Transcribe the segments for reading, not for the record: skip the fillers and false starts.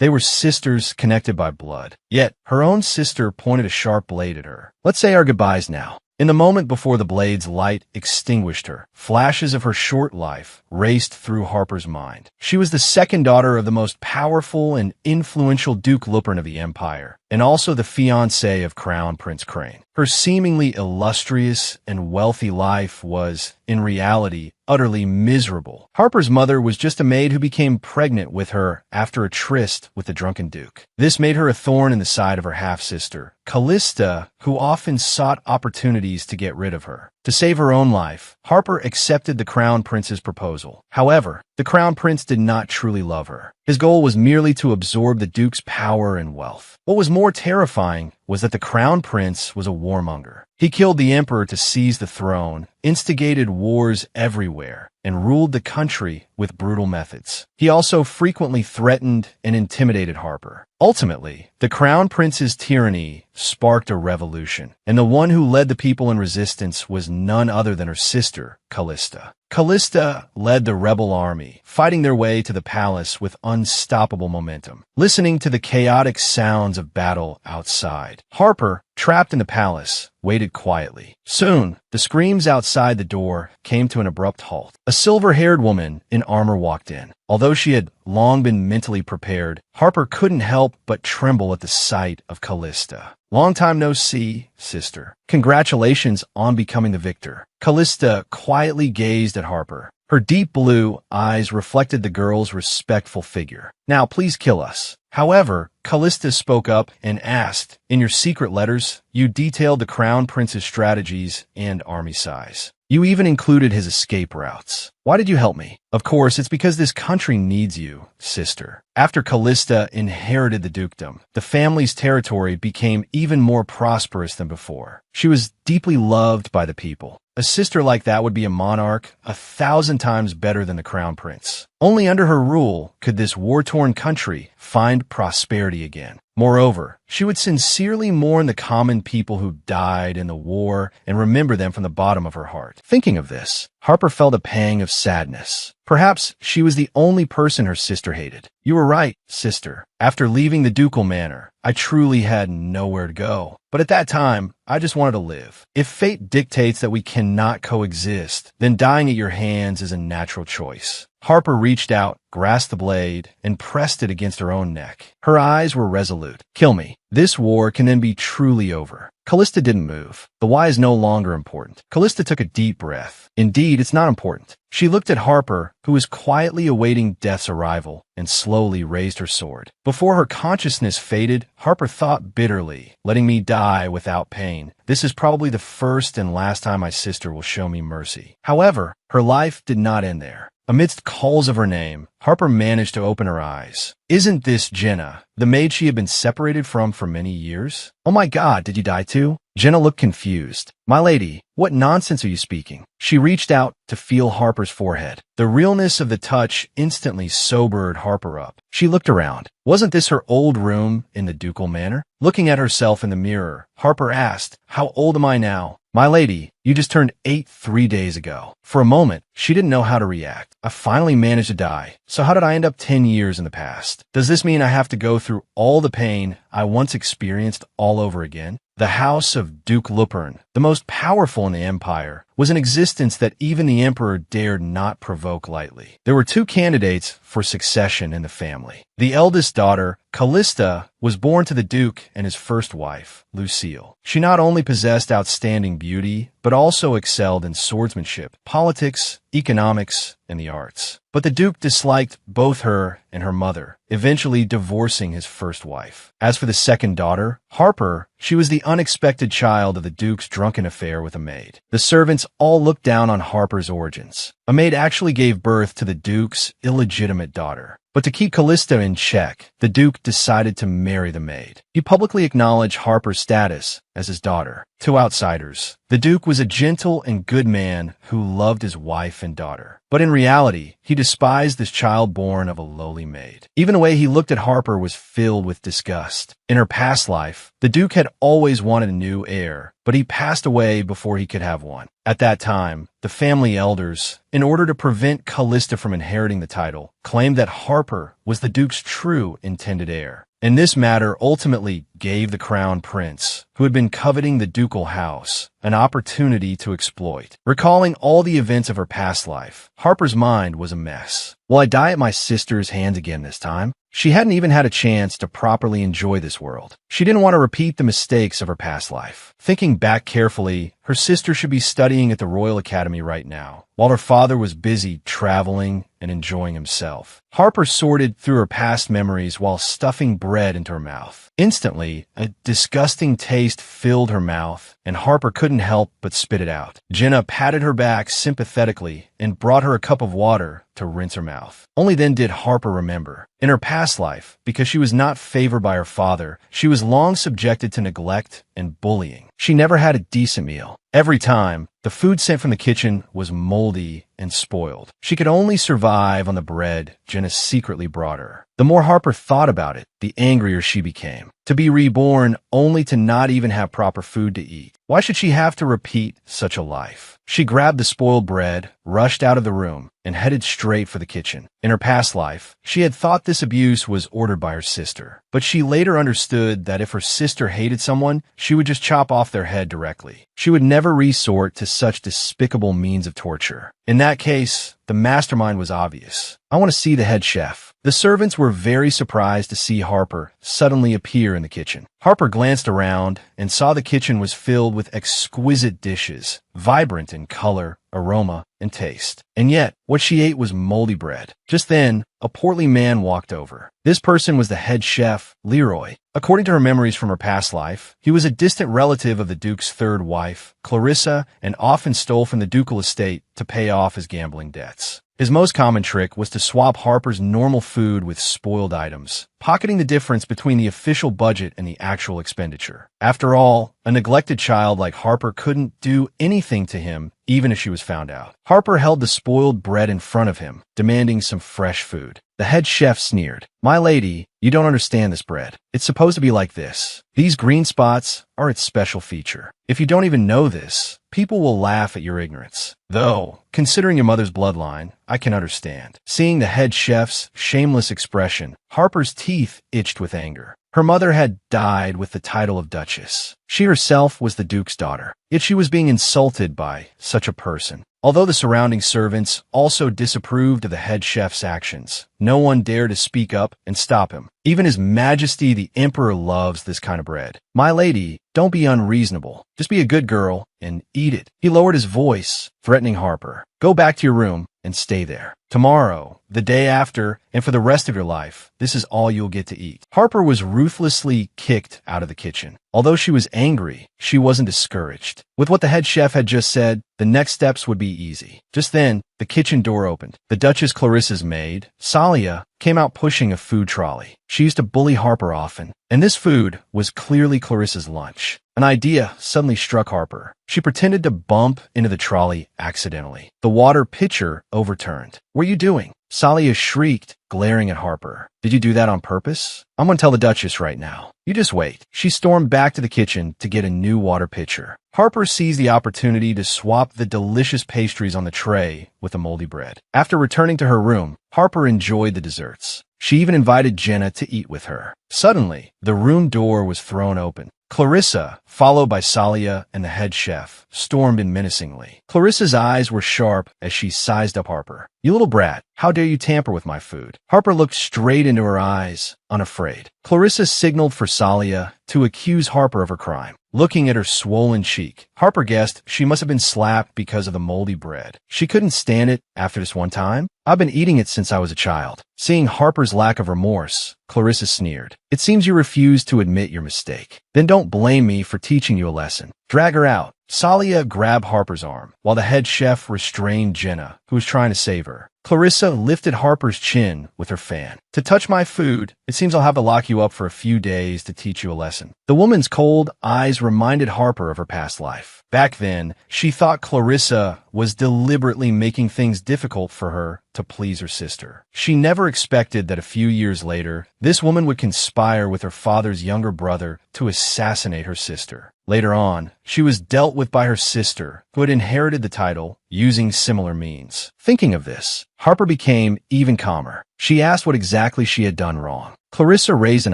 They were sisters connected by blood. Yet, her own sister pointed a sharp blade at her. "Let's say our goodbyes now." In the moment before the blade's light extinguished her, flashes of her short life raced through Harper's mind. She was the second daughter of the most powerful and influential Duke Lupern of the Empire, and also the fiancée of Crown Prince Crane. Her seemingly illustrious and wealthy life was, in reality, utterly miserable. Harper's mother was just a maid who became pregnant with her after a tryst with the drunken Duke. This made her a thorn in the side of her half-sister, Kalista, who often sought opportunities to get rid of her. To save her own life, Harper accepted the Crown Prince's proposal. However, the Crown Prince did not truly love her. His goal was merely to absorb the Duke's power and wealth. What was more terrifying was that the Crown Prince was a warmonger. He killed the Emperor to seize the throne, instigated wars everywhere, and ruled the country with brutal methods. He also frequently threatened and intimidated Harper. Ultimately, the Crown Prince's tyranny sparked a revolution, and the one who led the people in resistance was none other than her sister, Kalista. Kalista led the rebel army, fighting their way to the palace with unstoppable momentum, listening to the chaotic sounds of battle outside. Harper, trapped in the palace, waited quietly. Soon, the screams outside the door came to an abrupt halt. A silver-haired woman in armor walked in. Although she had long been mentally prepared, Harper couldn't help but tremble at the sight of Kalista. "Long time no see, sister. Congratulations on becoming the victor." Kalista quietly gazed at Harper. Her deep blue eyes reflected the girl's respectful figure. "Now please kill us." However, Kalista spoke up and asked, "In your secret letters, you detailed the Crown Prince's strategies and army size. You even included his escape routes. Why did you help me?" "Of course, it's because this country needs you, sister." After Kalista inherited the dukedom, the family's territory became even more prosperous than before. She was deeply loved by the people. A sister like that would be a monarch 1,000 times better than the Crown Prince. Only under her rule could this war-torn country find prosperity again. Moreover, she would sincerely mourn the common people who died in the war and remember them from the bottom of her heart. Thinking of this, Harper felt a pang of sadness. Perhaps she was the only person her sister hated. "You were right, sister. After leaving the ducal manor, I truly had nowhere to go. But at that time, I just wanted to live. If fate dictates that we cannot coexist, then dying at your hands is a natural choice." Harper reached out, grasped the blade, and pressed it against her own neck. Her eyes were resolute. "Kill me. This war can then be truly over." Kalista didn't move. The why is no longer important. Kalista took a deep breath. Indeed, it's not important. She looked at Harper, who was quietly awaiting death's arrival, and slowly raised her sword. Before her consciousness faded, Harper thought bitterly, "Letting me die without pain. This is probably the first and last time my sister will show me mercy." However, her life did not end there. Amidst calls of her name, Harper managed to open her eyes. "Isn't this Jenna, the maid she had been separated from for many years? Oh my God, did you die too?" Jenna looked confused. "My lady, what nonsense are you speaking?" She reached out to feel Harper's forehead. The realness of the touch instantly sobered Harper up. She looked around. Wasn't this her old room in the ducal manor? Looking at herself in the mirror, Harper asked, "How old am I now?" "My lady, you just turned 8 3 days ago." For a moment, she didn't know how to react. "I finally managed to die. So how did I end up 10 years in the past? Does this mean I have to go through all the pain I once experienced all over again?" The house of Duke Lupern, the most powerful in the empire, was an existence that even the emperor dared not provoke lightly. There were 2 candidates for succession in the family. The eldest daughter, Kalista, was born to the duke and his first wife, Lucille. She not only possessed outstanding beauty, but also excelled in swordsmanship, politics, economics, and the arts. But the duke disliked both her and her mother, eventually divorcing his first wife. As for the second daughter, Harper, she was the unexpected child of the duke's drunken affair with a maid. The servants all looked down on Harper's origins. A maid actually gave birth to the duke's illegitimate daughter. But to keep Kalista in check, the duke decided to marry the maid. He publicly acknowledged Harper's status as his daughter. To outsiders, the duke was a gentle and good man who loved his wife and daughter. But in reality, he despised this child born of a lowly maid. Even the way he looked at Harper was filled with disgust. In her past life, the duke had always wanted a new heir, but he passed away before he could have one. At that time, the family elders, in order to prevent Kalista from inheriting the title, claimed that Harper was the Duke's true intended heir. And this matter ultimately gave the crown prince, who had been coveting the ducal house, an opportunity to exploit. Recalling all the events of her past life, Harper's mind was a mess. Will I die at my sister's hands again this time? She hadn't even had a chance to properly enjoy this world. She didn't want to repeat the mistakes of her past life. Thinking back carefully, her sister should be studying at the Royal Academy right now, while her father was busy traveling and enjoying himself. Harper sorted through her past memories while stuffing bread into her mouth. Instantly, a disgusting taste filled her mouth, and Harper couldn't help but spit it out. Jenna patted her back sympathetically and brought her a cup of water to rinse her mouth. Only then did Harper remember. In her past life, because she was not favored by her father, she was long subjected to neglect and bullying. She never had a decent meal. Every time, the food sent from the kitchen was moldy and spoiled. She could only survive on the bread Jenna secretly brought her. The more Harper thought about it, the angrier she became. To be reborn only to not even have proper food to eat. Why should she have to repeat such a life? She grabbed the spoiled bread, rushed out of the room, and headed straight for the kitchen. In her past life, she had thought this abuse was ordered by her sister, but she later understood that if her sister hated someone, she would just chop off their head directly. She would never resort to such despicable means of torture. In that case, the mastermind was obvious. I want to see the head chef. The servants were very surprised to see Harper suddenly appear in the kitchen. Harper glanced around and saw the kitchen was filled with exquisite dishes, vibrant in color, aroma, and taste. And yet, what she ate was moldy bread. Just then, a portly man walked over. This person was the head chef, Leroy. According to her memories from her past life, he was a distant relative of the Duke's third wife, Clarissa, and often stole from the ducal estate to pay off his gambling debts. His most common trick was to swap Harper's normal food with spoiled items, pocketing the difference between the official budget and the actual expenditure. After all, a neglected child like Harper couldn't do anything to him, even if she was found out. Harper held the spoiled bread in front of him, demanding some fresh food. The head chef sneered. "My lady, you don't understand this bread. It's supposed to be like this. These green spots are its special feature. If you don't even know this, people will laugh at your ignorance. Though, considering your mother's bloodline, I can understand." Seeing the head chef's shameless expression, Harper's teeth itched with anger. Her mother had died with the title of Duchess. She herself was the Duke's daughter, yet she was being insulted by such a person. Although the surrounding servants also disapproved of the head chef's actions, no one dared to speak up and stop him. Even His Majesty the Emperor loves this kind of bread. "My lady, don't be unreasonable. Just be a good girl and eat it." He lowered his voice, threatening Harper. "Go back to your room and stay there. Tomorrow, the day after, and for the rest of your life, this is all you'll get to eat." Harper was ruthlessly kicked out of the kitchen. Although she was angry, she wasn't discouraged. With what the head chef had just said, the next steps would be easy. Just then, the kitchen door opened. The Duchess Clarissa's maid, Salia, came out pushing a food trolley. She used to bully Harper often, and this food was clearly Clarissa's lunch. An idea suddenly struck Harper. She pretended to bump into the trolley accidentally. The water pitcher overturned. "What are you doing?" Salia shrieked, glaring at Harper. "Did you do that on purpose? I'm going to tell the Duchess right now. You just wait." She stormed back to the kitchen to get a new water pitcher. Harper seized the opportunity to swap the delicious pastries on the tray with the moldy bread. After returning to her room, Harper enjoyed the desserts. She even invited Jenna to eat with her. Suddenly, the room door was thrown open. Clarissa, followed by Salia and the head chef, stormed in menacingly. Clarissa's eyes were sharp as she sized up Harper. "You little brat, how dare you tamper with my food?" Harper looked straight into her eyes, unafraid. Clarissa signaled for Salia to accuse Harper of her crime. Looking at her swollen cheek, Harper guessed she must have been slapped because of the moldy bread. She couldn't stand it after this one time. "I've been eating it since I was a child." Seeing Harper's lack of remorse, Clarissa sneered. "It seems you refuse to admit your mistake. Then don't blame me for teaching you a lesson. Drag her out." Salia grabbed Harper's arm, while the head chef restrained Jenna, who was trying to save her. Clarissa lifted Harper's chin with her fan. "To touch my food, it seems I'll have to lock you up for a few days to teach you a lesson." The woman's cold eyes reminded Harper of her past life. Back then, she thought Clarissa was deliberately making things difficult for her to please her sister. She never expected that a few years later, this woman would conspire with her father's younger brother to assassinate her sister. Later on, she was dealt with by her sister, who had inherited the title, using similar means. Thinking of this, Harper became even calmer. She asked what exactly she had done wrong. Clarissa raised an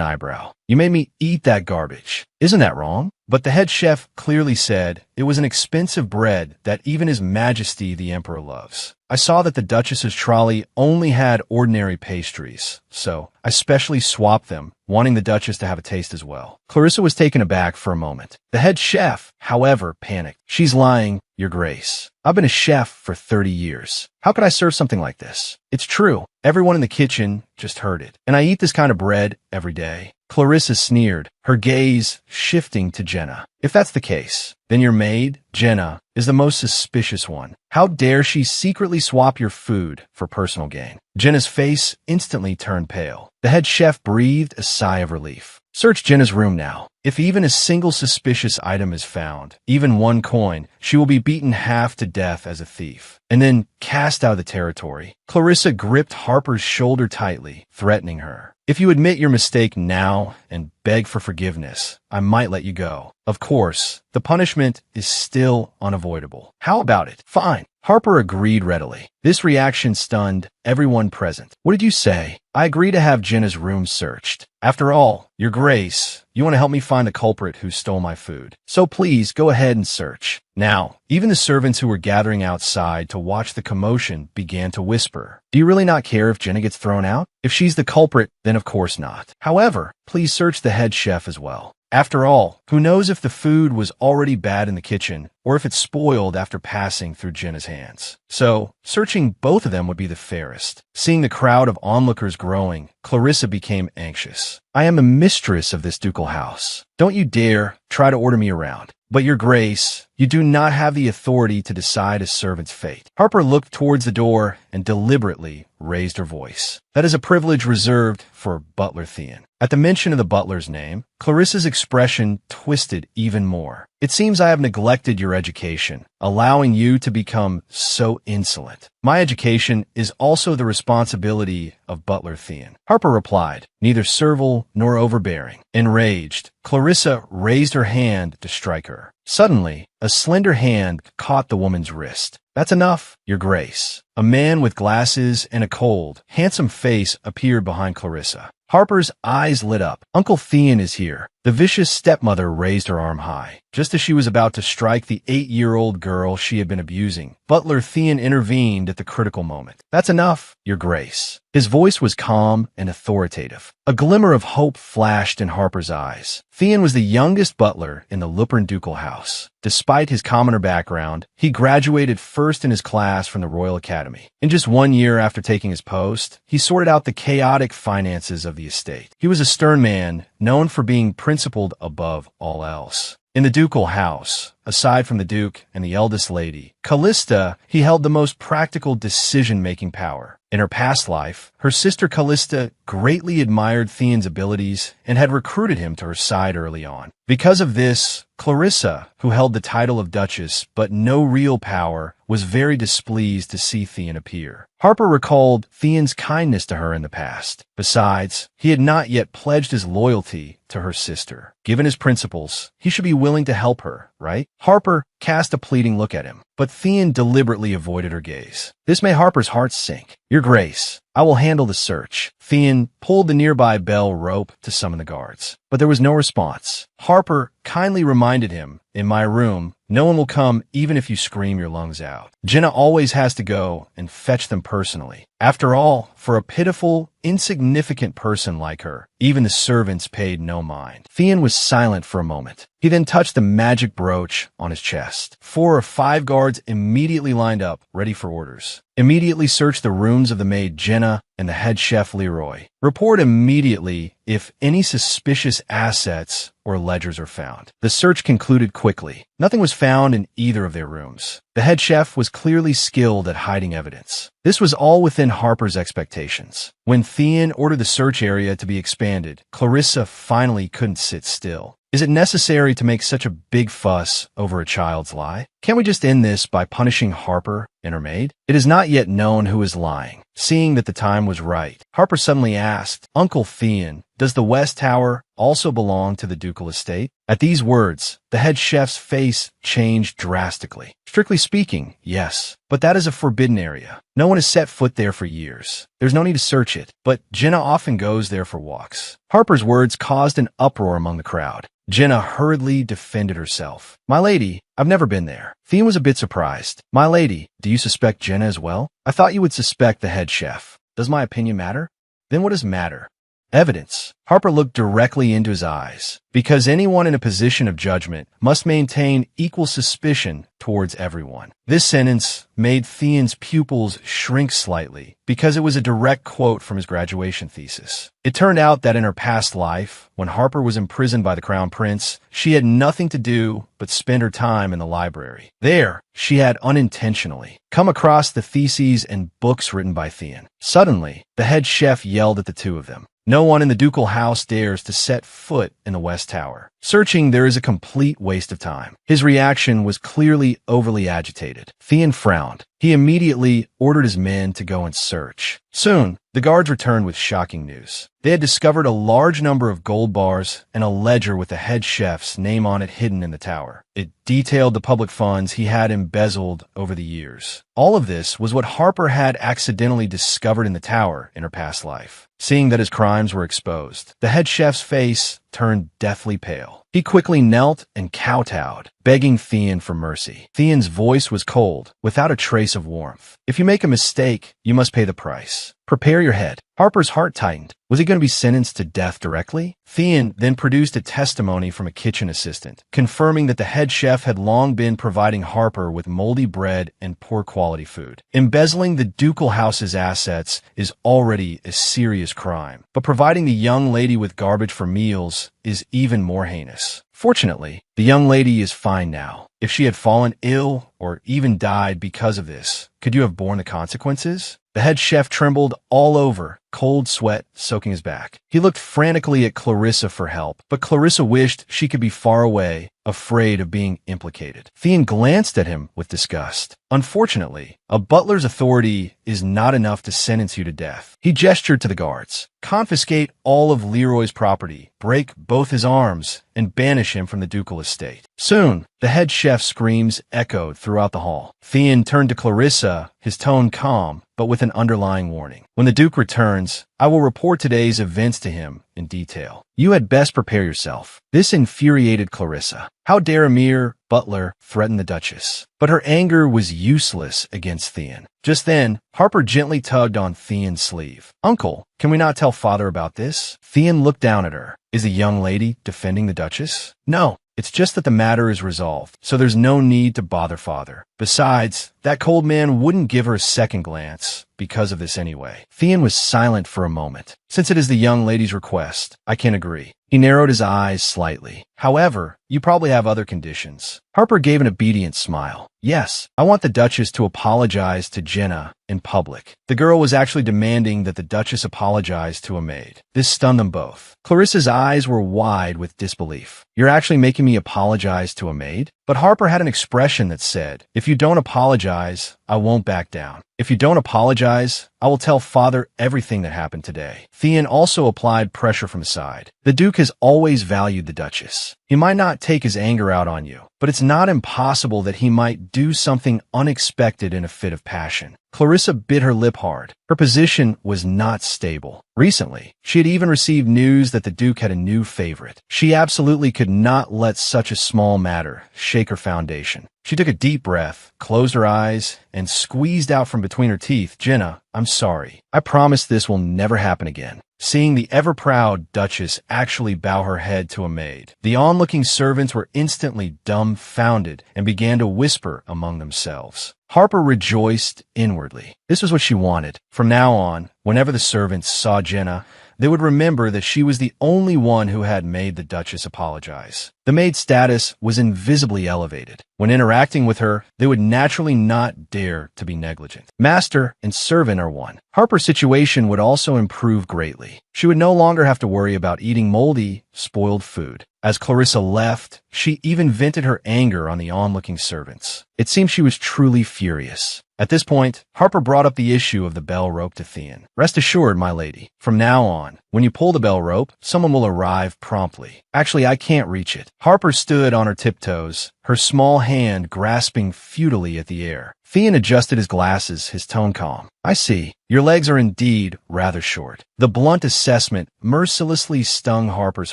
eyebrow. "You made me eat that garbage. Isn't that wrong?" But the head chef clearly said it was an expensive bread that even His Majesty the Emperor loves. "I saw that the Duchess's trolley only had ordinary pastries, so I specially swapped them, wanting the Duchess to have a taste as well." Clarissa was taken aback for a moment. The head chef, however, panicked. "She's lying, Your Grace. I've been a chef for 30 years. How could I serve something like this? It's true. Everyone in the kitchen just heard it. And I eat this kind of bread every day." Clarissa sneered, her gaze shifting to Jenna. "If that's the case, then your maid, Jenna, is the most suspicious one. How dare she secretly swap your food for personal gain?" Jenna's face instantly turned pale. The head chef breathed a sigh of relief. "Search Jenna's room now. If even a single suspicious item is found, even one coin, she will be beaten half to death as a thief, and then cast out of the territory." Clarissa gripped Harper's shoulder tightly, threatening her. "If you admit your mistake now and beg for forgiveness, I might let you go. Of course, the punishment is still unavoidable." "How about it?" "Fine." Harper agreed readily. This reaction stunned everyone present. "What did you say?" "I agree to have Jenna's room searched. After all, Your Grace, you want to help me find the culprit who stole my food. So please go ahead and search." Now, even the servants who were gathering outside to watch the commotion began to whisper. "Do you really not care if Jenna gets thrown out? If she's the culprit, then of course not. However, please search the head chef as well. After all, who knows if the food was already bad in the kitchen or if it spoiled after passing through Jenna's hands. So, searching both of them would be the fairest." Seeing the crowd of onlookers growing, Clarissa became anxious. "I am a mistress of this ducal house. Don't you dare try to order me around. But Your Grace, you do not have the authority to decide a servant's fate." Harper looked towards the door and deliberately raised her voice. "That is a privilege reserved for Butler Theon." At the mention of the butler's name, Clarissa's expression twisted even more. "It seems I have neglected your education, allowing you to become so insolent. My education is also the responsibility of Butler Theon." Harper replied, neither servile nor overbearing. Enraged, Clarissa raised her hand to strike her. Suddenly, a slender hand caught the woman's wrist. "That's enough, Your Grace." A man with glasses and a cold, handsome face appeared behind Clarissa. Harper's eyes lit up. "Uncle Theon is here." The vicious stepmother raised her arm high. Just as she was about to strike the 8-year-old girl she had been abusing, Butler Theon intervened at the critical moment. "That's enough, Your Grace." His voice was calm and authoritative. A glimmer of hope flashed in Harper's eyes. Theon was the youngest butler in the Lupern ducal house. Despite his commoner background, he graduated first in his class from the Royal Academy. In just 1 year after taking his post, he sorted out the chaotic finances of the estate. He was a stern man, known for being principled above all else. In the ducal house, aside from the Duke and the eldest lady, Kalista, he held the most practical decision-making power. In her past life, her sister Kalista greatly admired Theon's abilities and had recruited him to her side early on. Because of this, Clarissa, who held the title of Duchess but no real power, was very displeased to see Theon appear. Harper recalled Theon's kindness to her in the past. Besides, he had not yet pledged his loyalty to her sister. Given his principles, he should be willing to help her, right? Harper cast a pleading look at him, but Theon deliberately avoided her gaze. This made Harper's heart sink. "Your Grace, I will handle the search." Theon pulled the nearby bell rope to summon the guards, but there was no response. Harper kindly reminded him, "In my room, no one will come even if you scream your lungs out. Jenna always has to go and fetch them personally. After all, for a pitiful, insignificant person like her, even the servants paid no mind." Theon was silent for a moment. He then touched the magic brooch on his chest. 4 or 5 guards immediately lined up, ready for orders. "Immediately search the rooms of the maid Jenna and the head chef Leroy. Report immediately if any suspicious assets or ledgers are found." The search concluded quickly. Nothing was found in either of their rooms. The head chef was clearly skilled at hiding evidence. This was all within Harper's expectations. When Theon ordered the search area to be expanded, Clarissa finally couldn't sit still. Is it necessary to make such a big fuss over a child's lie? Can't we just end this by punishing Harper and her maid? It is not yet known who is lying. Seeing that the time was right, Harper suddenly asked, "Uncle Theon, does the West Tower also belong to the ducal estate? At these words, the head chef's face changed drastically. Strictly speaking, yes, but that is a forbidden area. No one has set foot there for years. There's no need to search it, but Jenna often goes there for walks. Harper's words caused an uproar among the crowd. Jenna hurriedly defended herself. My lady, I've never been there. Theon was a bit surprised. My lady, do you suspect Jenna as well? I thought you would suspect the head chef. Does my opinion matter? Then what does matter? Evidence. Harper looked directly into his eyes. Because anyone in a position of judgment must maintain equal suspicion towards everyone. This sentence made Theon's pupils shrink slightly because it was a direct quote from his graduation thesis. It turned out that in her past life, when Harper was imprisoned by the Crown Prince, she had nothing to do but spend her time in the library. There, she had unintentionally come across the theses and books written by Theon. Suddenly, the head chef yelled at the two of them. No one in the ducal house dares to set foot in the West Tower. Searching there is a complete waste of time. His reaction was clearly overly agitated. Theon frowned. He immediately ordered his men to go and search. Soon, the guards returned with shocking news. They had discovered a large number of gold bars and a ledger with the head chef's name on it hidden in the tower. It detailed the public funds he had embezzled over the years. All of this was what Harper had accidentally discovered in the tower in her past life. Seeing that his crimes were exposed, the head chef's face turned deathly pale. He quickly knelt and kowtowed, begging Theon for mercy. Theon's voice was cold, without a trace of warmth. If you make a mistake, you must pay the price. Prepare your head. Harper's heart tightened. Was he going to be sentenced to death directly? Theon then produced a testimony from a kitchen assistant, confirming that the head chef had long been providing Harper with moldy bread and poor quality food. Embezzling the ducal house's assets is already a serious crime, but providing the young lady with garbage for meals is even more heinous. Fortunately, the young lady is fine now. If she had fallen ill or even died because of this, could you have borne the consequences? The head chef trembled all over, cold sweat soaking his back. He looked frantically at Clarissa for help, but Clarissa wished she could be far away, afraid of being implicated. Theon glanced at him with disgust. Unfortunately, a butler's authority is not enough to sentence you to death. He gestured to the guards. Confiscate all of Leroy's property, break both his arms, and banish him from the ducal estate. Soon, the head chef's screams echoed throughout the hall. Theon turned to Clarissa, his tone calm, but with an underlying warning. When the Duke returns, I will report today's events to him in detail. You had best prepare yourself. This infuriated Clarissa. How dare a mere butler threaten the Duchess? But her anger was useless against Theon. Just then, Harper gently tugged on Theon's sleeve. Uncle, can we not tell father about this? Theon looked down at her. Is the young lady defending the Duchess? No. It's just that the matter is resolved, so there's no need to bother father. Besides, that cold man wouldn't give her a second glance because of this anyway. Theon was silent for a moment. Since it is the young lady's request, I can agree. He narrowed his eyes slightly. However, you probably have other conditions. Harper gave an obedient smile. Yes, I want the Duchess to apologize to Jenna in public. The girl was actually demanding that the Duchess apologize to a maid. This stunned them both. Clarissa's eyes were wide with disbelief. You're actually making me apologize to a maid? But Harper had an expression that said, if you don't apologize, I won't back down. If you don't apologize, I will tell father everything that happened today. Theon also applied pressure from his side. The Duke has always valued the Duchess. He might not take his anger out on you, but it's not impossible that he might do something unexpected in a fit of passion. Clarissa bit her lip hard. Her position was not stable. Recently, she had even received news that the Duke had a new favorite. She absolutely could not let such a small matter shake her foundation. She took a deep breath, closed her eyes, and squeezed out from between her teeth, Jenna, I'm sorry. I promise this will never happen again. Seeing the ever-proud Duchess actually bow her head to a maid, the onlooking servants were instantly dumbfounded and began to whisper among themselves. Harper rejoiced inwardly. This was what she wanted. From now on, whenever the servants saw Jenna, they would remember that she was the only one who had made the Duchess apologize. The maid's status was invisibly elevated. When interacting with her, they would naturally not dare to be negligent. Master and servant are one. Harper's situation would also improve greatly. She would no longer have to worry about eating moldy, spoiled food. As Clarissa left, she even vented her anger on the onlooking servants. It seemed she was truly furious. At this point, Harper brought up the issue of the bell rope to Theon. "Rest assured, my lady, from now on, when you pull the bell rope, someone will arrive promptly. Actually, I can't reach it." Harper stood on her tiptoes, her small hand grasping futilely at the air. Theon adjusted his glasses, his tone calm. "I see. Your legs are indeed rather short." The blunt assessment mercilessly stung Harper's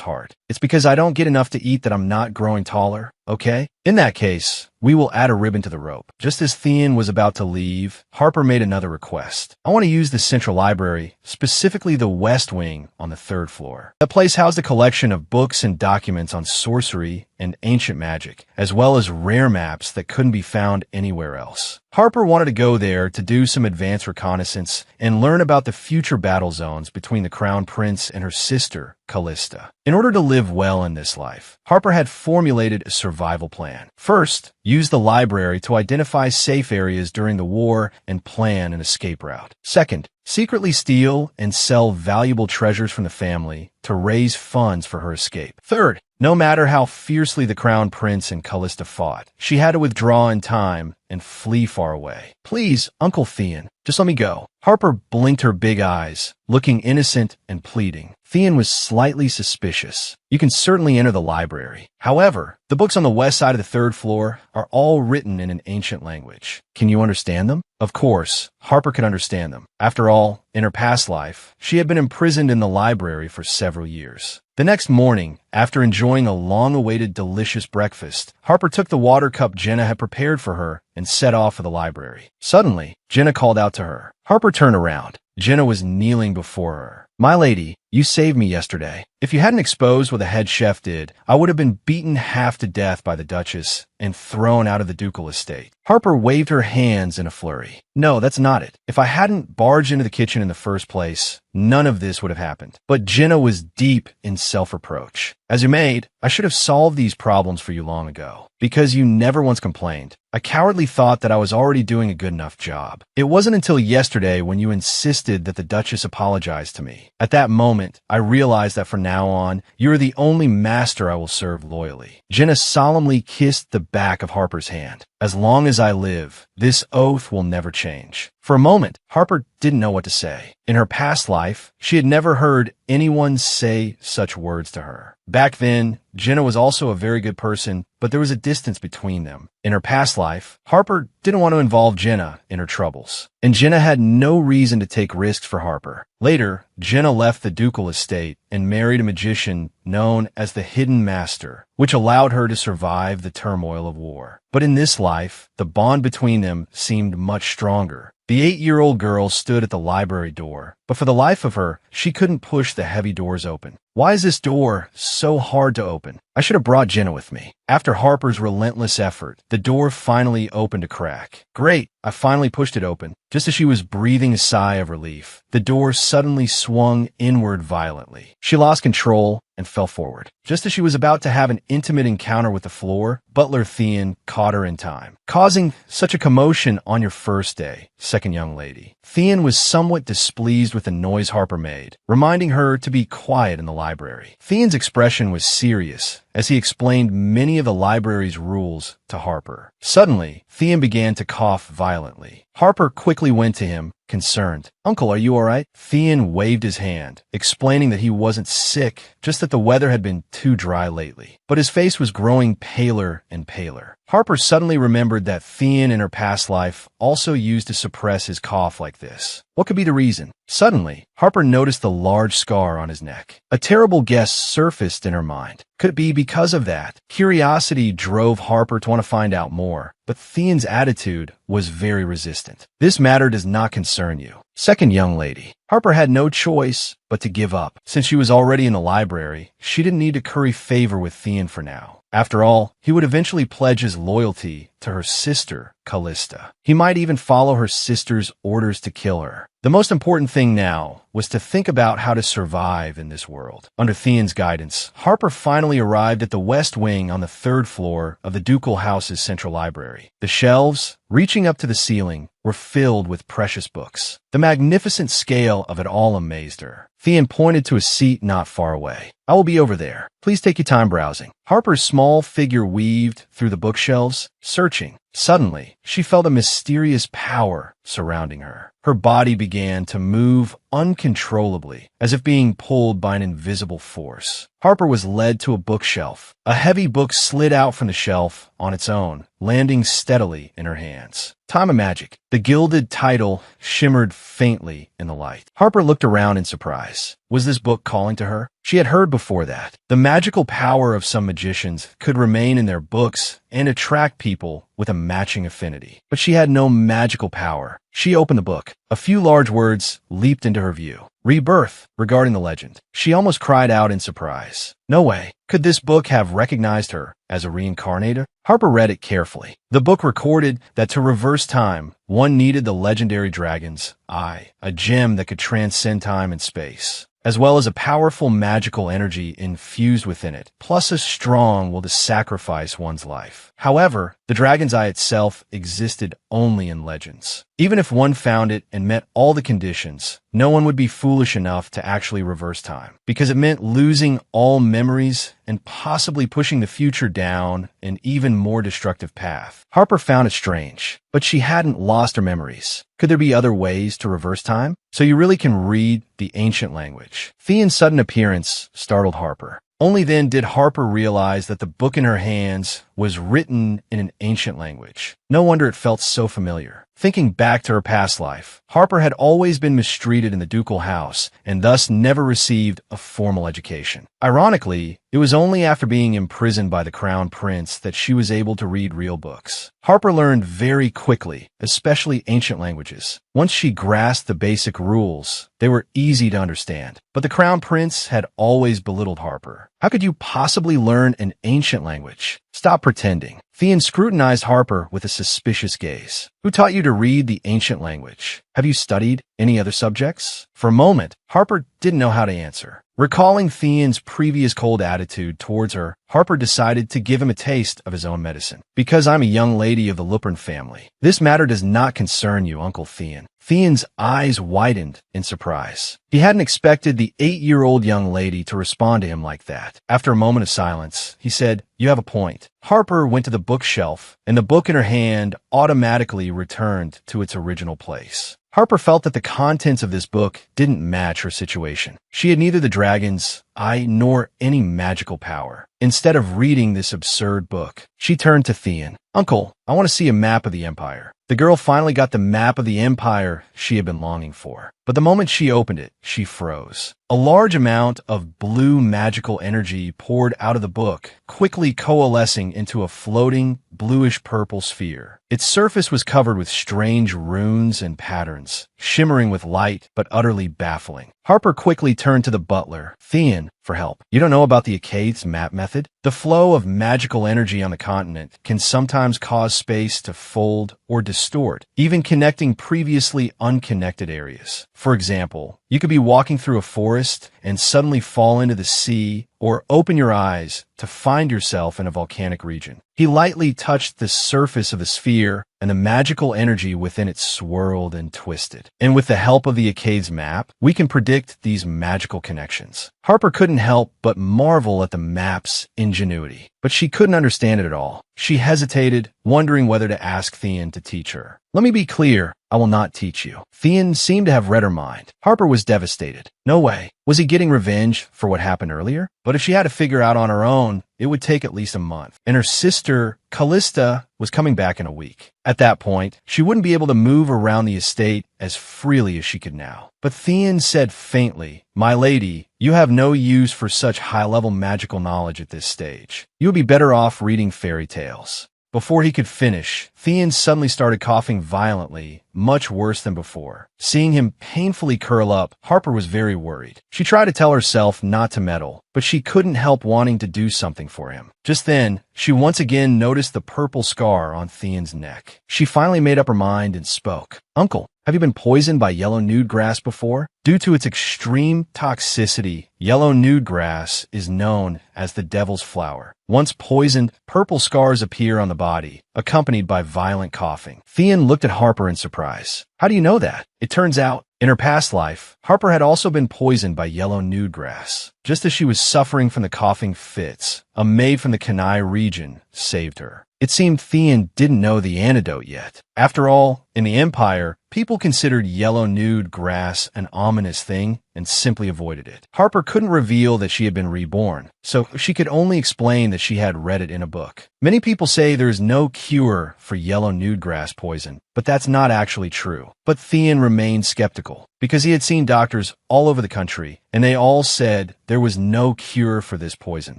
heart. "It's because I don't get enough to eat that I'm not growing taller, okay? In that case, we will add a ribbon to the rope." Just as Theon was about to leave, Harper made another request. "I want to use the central library, specifically the west wing on the 3rd floor. That place housed a collection of books and documents on sorcery and ancient magic, as well as rare maps that couldn't be found anywhere else." Harper wanted to go there to do some advanced reconnaissance and learn about the future battle zones between the Crown Prince and her sister, Kalista. In order to live well in this life, Harper had formulated a survival plan. First, use the library to identify safe areas during the war and plan an escape route. Second, secretly steal and sell valuable treasures from the family to raise funds for her escape. Third, no matter how fiercely the Crown Prince and Kalista fought, she had to withdraw in time and flee far away. "Please, Uncle Theon, just let me go." Harper blinked her big eyes, looking innocent and pleading. Theon was slightly suspicious. "You can certainly enter the library. However, the books on the west side of the 3rd floor are all written in an ancient language. Can you understand them?" Of course, Harper could understand them. After all, in her past life, she had been imprisoned in the library for several years. The next morning, after enjoying a long-awaited delicious breakfast, Harper took the water cup Jenna had prepared for her and set off for the library. Suddenly, Jenna called out to her. Harper turned around. Jenna was kneeling before her. "My lady, you saved me yesterday. If you hadn't exposed what the head chef did, I would have been beaten half to death by the Duchess and thrown out of the ducal estate." Harper waved her hands in a flurry. "No, that's not it. If I hadn't barged into the kitchen in the first place, none of this would have happened." But Jenna was deep in self-reproach. "As your maid, I should have solved these problems for you long ago, because you never once complained. I cowardly thought that I was already doing a good enough job. It wasn't until yesterday when you insisted that the Duchess apologize to me. At that moment, I realized that from now on, you are the only master I will serve loyally." Jenna solemnly kissed the back of Harper's hand. "As long as I live, this oath will never change." For a moment, Harper didn't know what to say. In her past life, she had never heard anyone say such words to her. Back then, Jenna was also a very good person, but there was a distance between them. In her past life, Harper didn't want to involve Jenna in her troubles, and Jenna had no reason to take risks for Harper. Later, Jenna left the ducal estate and married a magician known as the Hidden Master, which allowed her to survive the turmoil of war. But in this life, the bond between them seemed much stronger. The 8-year-old girl stood at the library door, but for the life of her, she couldn't push the heavy doors open. "Why is this door so hard to open? I should have brought Jenna with me." After Harper's relentless effort, the door finally opened a crack. "Great, I finally pushed it open." Just as she was breathing a sigh of relief, the door suddenly swung inward violently. She lost control and fell forward. Just as she was about to have an intimate encounter with the floor, Butler Theon caught her in time. "Causing such a commotion on your first day, second young lady." Theon was somewhat displeased with the noise Harper made, reminding her to be quiet in the library. Theon's expression was serious as he explained many of the library's rules to Harper. Suddenly, Theon began to cough violently. Harper quickly went to him, concerned. "Uncle, are you all right?" Theon waved his hand, explaining that he wasn't sick, just that the weather had been too dry lately. But his face was growing paler and paler. Harper suddenly remembered that Theon in her past life also used to suppress his cough like this. What could be the reason? Suddenly, Harper noticed the large scar on his neck. A terrible guess surfaced in her mind. Could it be because of that? Curiosity drove Harper to want to find out more, but Theon's attitude was very resistant. "This matter does not concern you, second young lady." Harper had no choice but to give up. Since she was already in the library, she didn't need to curry favor with Theon for now. After all, he would eventually pledge his loyalty to her sister, Kalista. He might even follow her sister's orders to kill her. The most important thing now was to think about how to survive in this world. Under Theon's guidance, Harper finally arrived at the west wing on the 3rd floor of the ducal house's central library. The shelves, reaching up to the ceiling, were filled with precious books. The magnificent scale of it all amazed her. Theon pointed to a seat not far away. I will be over there. Please take your time browsing. Harper's small figure weaved through the bookshelves, searching. Suddenly, she felt a mysterious power surrounding her. Her body began to move uncontrollably, as if being pulled by an invisible force. Harper was led to a bookshelf. A heavy book slid out from the shelf on its own, landing steadily in her hands. Time of Magic. The gilded title shimmered faintly in the light. Harper looked around in surprise. Was this book calling to her? She had heard before that the magical power of some magicians could remain in their books and attract people with a matching affinity. But she had no magical power. She opened the book. A few large words leaped into her view. Rebirth, regarding the legend. She almost cried out in surprise. No way. Could this book have recognized her as a reincarnator? Harper read it carefully. The book recorded that to reverse time, one needed the legendary dragon's eye, a gem that could transcend time and space, as well as a powerful magical energy infused within it, plus a strong will to sacrifice one's life. However, the dragon's eye itself existed only in legends. Even if one found it and met all the conditions, no one would be foolish enough to actually reverse time, because it meant losing all memories and possibly pushing the future down an even more destructive path. Harper found it strange, but she hadn't lost her memories. Could there be other ways to reverse time? So you really can read the ancient language. Theon's sudden appearance startled Harper. Only then did Harper realize that the book in her hands was written in an ancient language. No wonder it felt so familiar. Thinking back to her past life, Harper had always been mistreated in the ducal house and thus never received a formal education. Ironically, it was only after being imprisoned by the crown prince that she was able to read real books. Harper learned very quickly, especially ancient languages. Once she grasped the basic rules, they were easy to understand. But the crown prince had always belittled Harper. How could you possibly learn an ancient language? Stop pretending. Theon scrutinized Harper with a suspicious gaze. Who taught you to read the ancient language? Have you studied any other subjects? For a moment, Harper didn't know how to answer. Recalling Theon's previous cold attitude towards her, Harper decided to give him a taste of his own medicine. Because I'm a young lady of the Lupin family, this matter does not concern you, Uncle Theon. Theon's eyes widened in surprise. He hadn't expected the 8-year-old young lady to respond to him like that. After a moment of silence, he said, "You have a point." Harper went to the bookshelf, and the book in her hand automatically returned to its original place. Harper felt that the contents of this book didn't match her situation. She had neither the dragon's eye nor any magical power. Instead of reading this absurd book, she turned to Theon. "Uncle, I want to see a map of the Empire." The girl finally got the map of the Empire she had been longing for. But the moment she opened it, she froze. A large amount of blue magical energy poured out of the book, quickly coalescing into a floating, bluish-purple sphere. Its surface was covered with strange runes and patterns, shimmering with light but utterly baffling. Harper quickly turned to the butler, Theon, for help. "You don't know about the Accade's map method? The flow of magical energy on the continent can sometimes cause space to fold or distort, even connecting previously unconnected areas. For example, you could be walking through a forest and suddenly fall into the sea or open your eyes to find yourself in a volcanic region." He lightly touched the surface of the sphere, and the magical energy within it swirled and twisted. "And with the help of the Accade's map, we can predict these magical connections." Harper couldn't help but marvel at the map's ingenuity, but she couldn't understand it at all. She hesitated, wondering whether to ask Theon to teach her. "Let me be clear, I will not teach you." Theon seemed to have read her mind. Harper was devastated. No way. Was he getting revenge for what happened earlier? But if she had to figure out on her own, it would take at least a month. And her sister, Kalista, was coming back in a week. At that point, she wouldn't be able to move around the estate as freely as she could now. But Theon said faintly, "My lady, you have no use for such high-level magical knowledge at this stage. You would be better off reading fairy tales." Before he could finish, Theon suddenly started coughing violently, much worse than before. Seeing him painfully curl up, Harper was very worried. She tried to tell herself not to meddle, but she couldn't help wanting to do something for him. Just then, she once again noticed the purple scar on Theon's neck. She finally made up her mind and spoke. "Uncle, have you been poisoned by yellow nude grass before?" Due to its extreme toxicity, yellow nude grass is known as the devil's flower. Once poisoned, purple scars appear on the body, accompanied by violent coughing. Theon looked at Harper in surprise. "How do you know that?" It turns out, In her past life, Harper had also been poisoned by yellow nude grass. Just as she was suffering from the coughing fits, a maid from the Kenai region saved her. It seemed Theon didn't know the antidote yet. After all, in the Empire, people considered yellow nude grass an ominous thing and simply avoided it. Harper couldn't reveal that she had been reborn, so she could only explain that she had read it in a book. Many people say there is no cure for yellow nude grass poison, but that's not actually true. But Theon remained skeptical, because he had seen doctors all over the country, and they all said there was no cure for this poison.